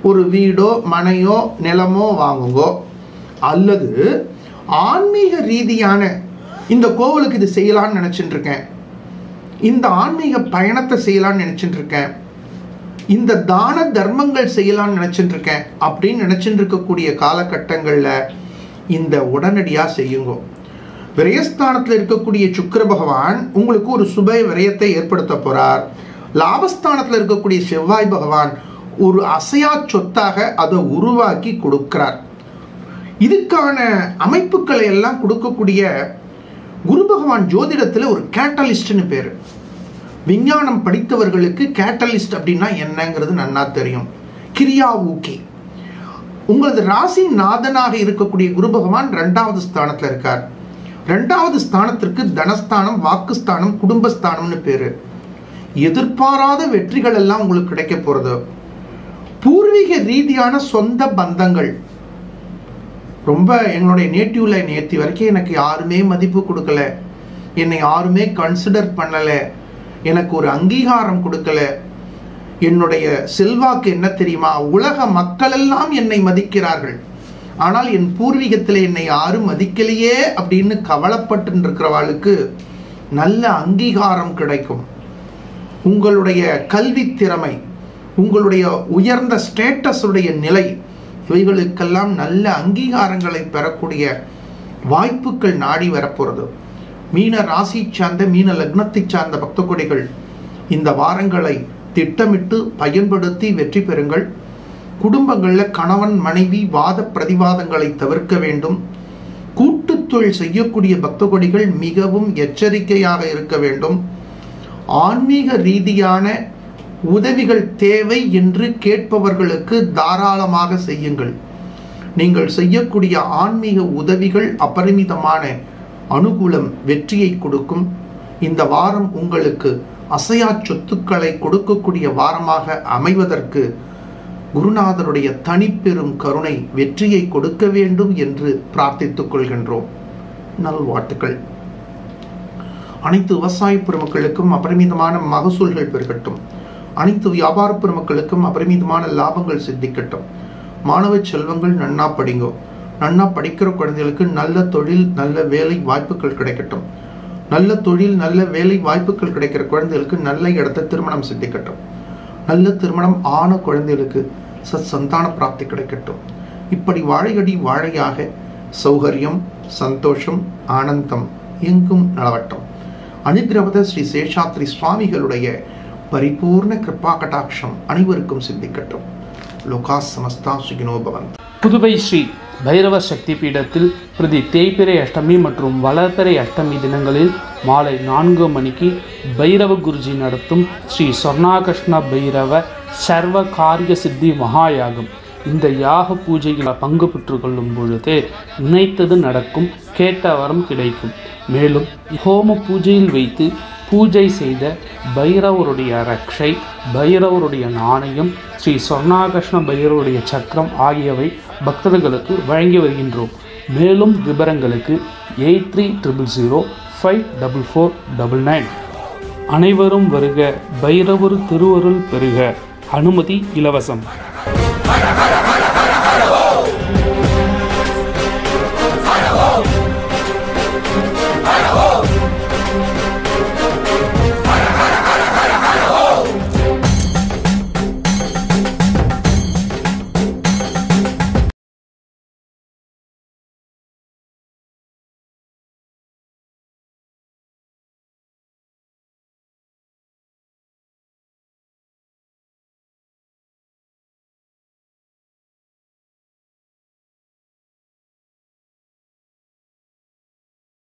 ஒரு வீடோ மனையோ நிலமோ வாங்குங்கோ, அல்லது ஆன்மீக ரீதியான இந்த கோவிலுக்கு இது செய்யலாம்னு நினைச்சிட்டு இருக்கேன், இந்த ஆன்மீக பயணத்தை செய்யலாம்னு நினைச்சிட்டு இருக்கேன், இந்த தான தர்மங்கள் செய்யலாம்னு நினைச்சிட்டு இருக்கேன் அப்படின்னு நினைச்சிட்டு இருக்கக்கூடிய காலகட்டங்கள்ல இந்த உடனடியா செய்யுங்க. விரயஸ்தானத்தில் இருக்கக்கூடிய சுக்கிர பகவான் உங்களுக்கு ஒரு சுப விரயத்தை ஏற்படுத்த போறார். லாபஸ்தானத்தில் இருக்கக்கூடிய செவ்வாய் பகவான் ஒரு அசையா சொத்தாக அதை உருவாக்கி கொடுக்கிறார். இதுக்கான அமைப்புகளை எல்லாம் கொடுக்கக்கூடிய குரு பகவான் ஜோதிடத்துல ஒரு கேட்டலிஸ்ட்னு பேரு. விஞ்ஞானம் படித்தவர்களுக்கு கேட்டலிஸ்ட் அப்படின்னா என்னங்கிறது நன்னா தெரியும். கிரியா ஊக்கி. உங்களது ராசி நாதனாக இருக்கக்கூடிய குரு பகவான் 2வது ஸ்தானத்துல இருக்கார். 2வது ஸ்தானத்திற்கு தனஸ்தானம், வாக்குஸ்தானம், குடும்பஸ்தானம்னு பேரு. எதிர்பாராத வெற்றிகள் எல்லாம் உங்களுக்கு கிடைக்க போறது. பூர்வீக ரீதியான சொந்த பந்தங்கள். ரொம்ப எங்களுடைய நேட்டிவ்ல நேற்று வரைக்கும் எனக்கு யாருமே மதிப்பு கொடுக்கல, என்னை யாருமே கன்சிடர் பண்ணல, எனக்கு ஒரு அங்கீகாரம் கொடுக்கல. என்னுடைய செல்வாக்கு என்ன தெரியுமா, உலக மக்கள் எல்லாம் என்னை மதிக்கிறார்கள், ஆனால் என் பூர்வீகத்தில் என்னை யாரும் மதிக்கலையே அப்படின்னு கவலைப்பட்டு இருக்கிறவாளுக்கு நல்ல அங்கீகாரம் கிடைக்கும். உங்களுடைய கல்வி திறமை, உங்களுடைய உயர்ந்த ஸ்டேட்டஸ் உடைய நிலை, இவைகளுக்கெல்லாம் நல்ல அங்கீகாரங்களை பெறக்கூடிய வாய்ப்புகள் நாடி வரப்போறது. மீன ராசி சார்ந்த, மீன லக்னத்தை சார்ந்த பக்த கொடிகள் இந்த வாரங்களை திட்டமிட்டு பயன்படுத்தி வெற்றி பெறுங்கள். குடும்பங்களில் கணவன் மனைவி வாத பிரதிவாதங்களை தவிர்க்க வேண்டும். கூட்டு தொழில் செய்யக்கூடிய பக்த கொடிகள் மிகவும் எச்சரிக்கையாக இருக்க வேண்டும். ஆன்மீக ரீதியான உதவிகள் தேவை என்று கேட்பவர்களுக்கு தாராளமாக செய்யுங்கள். நீங்கள் செய்யக்கூடிய ஆன்மீக உதவிகள் அபரிமிதமான அனுகூலம், வெற்றியை கொடுக்கும். இந்த வாரம் உங்களுக்கு அசையா சொத்துக்களை கொடுக்கக்கூடிய வாரமாக அமைவதற்கு குருநாதருடைய தனிப்பெரும் கருணை வெற்றியை கொடுக்க வேண்டும் என்று பிரார்த்தித்துக் கொள்கின்றோம். நல்வாழ்த்துக்கள். அனைத்து விவசாய பெருமக்களுக்கும் அபரிமிதமான மகசூல்கள் பெருகட்டும். அனைத்து வியாபார பெருமக்களுக்கும் அபரிமிதமான லாபங்கள் சித்திக்கட்டும். மாணவ செல்வங்கள் நன்னா படிங்கோ. நன்னா படிக்கிற குழந்தைகளுக்கு நல்ல தொழில் நல்ல வேலை வாய்ப்புகள் கிடைக்கட்டும். நல்ல தொழில் நல்ல வேலை வாய்ப்புகள் கிடைக்கிற குழந்தைகளுக்கு நல்ல இடத்த திருமணம் சித்திக்கட்டும். நல்ல திருமணம் ஆன குழந்தைகளுக்கு சந்தான பிராப்தி கிடைக்கட்டும். இப்படி வாழையடி வாழையாக சௌகரியம் சந்தோஷம் ஆனந்தம் எங்கும் நலவட்டம். அனுகிரவத ஸ்ரீ சேஷாத்ரி சுவாமிகளுடைய பரிபூர்ண கிருபா கடாட்சம் அனைவருக்கும் சித்திக்கட்டும். லோகா சமஸ்தா சுகினோ பவந்த். புதுவை ஸ்ரீ பைரவ சக்தி பீடத்தில் பிரதி தேய்பிறை அஷ்டமி மற்றும் வளர்பிறை அஷ்டமி தினங்களில் மாலை 4 மணிக்கு பைரவ குருஜி நடத்தும் ஸ்ரீ சொர்ணாகிருஷ்ண பைரவ சர்வ காரிய சித்தி மகாயாகம். இந்த யாக பூஜையில் பங்கு பெற்று கொள்ளும் பொழுது நினைத்தது நடக்கும், கேட்ட வரம் கிடைக்கும். மேலும் ஹோம பூஜையில் வைத்து பூஜை செய்த பைரவருடைய ரக்ஷை, பைரவருடைய நாணயம், ஸ்ரீ சொர்ணாகிருஷ்ண பைரவருடைய சக்கரம் ஆகியவை பக்தர்களுக்கு வழங்கி வருகின்றோம். மேலும் விவரங்களுக்கு 8300054499. அனைவரும் வருக, பைரவர் திருவருள் பெறுக. அனுமதி இலவசம்.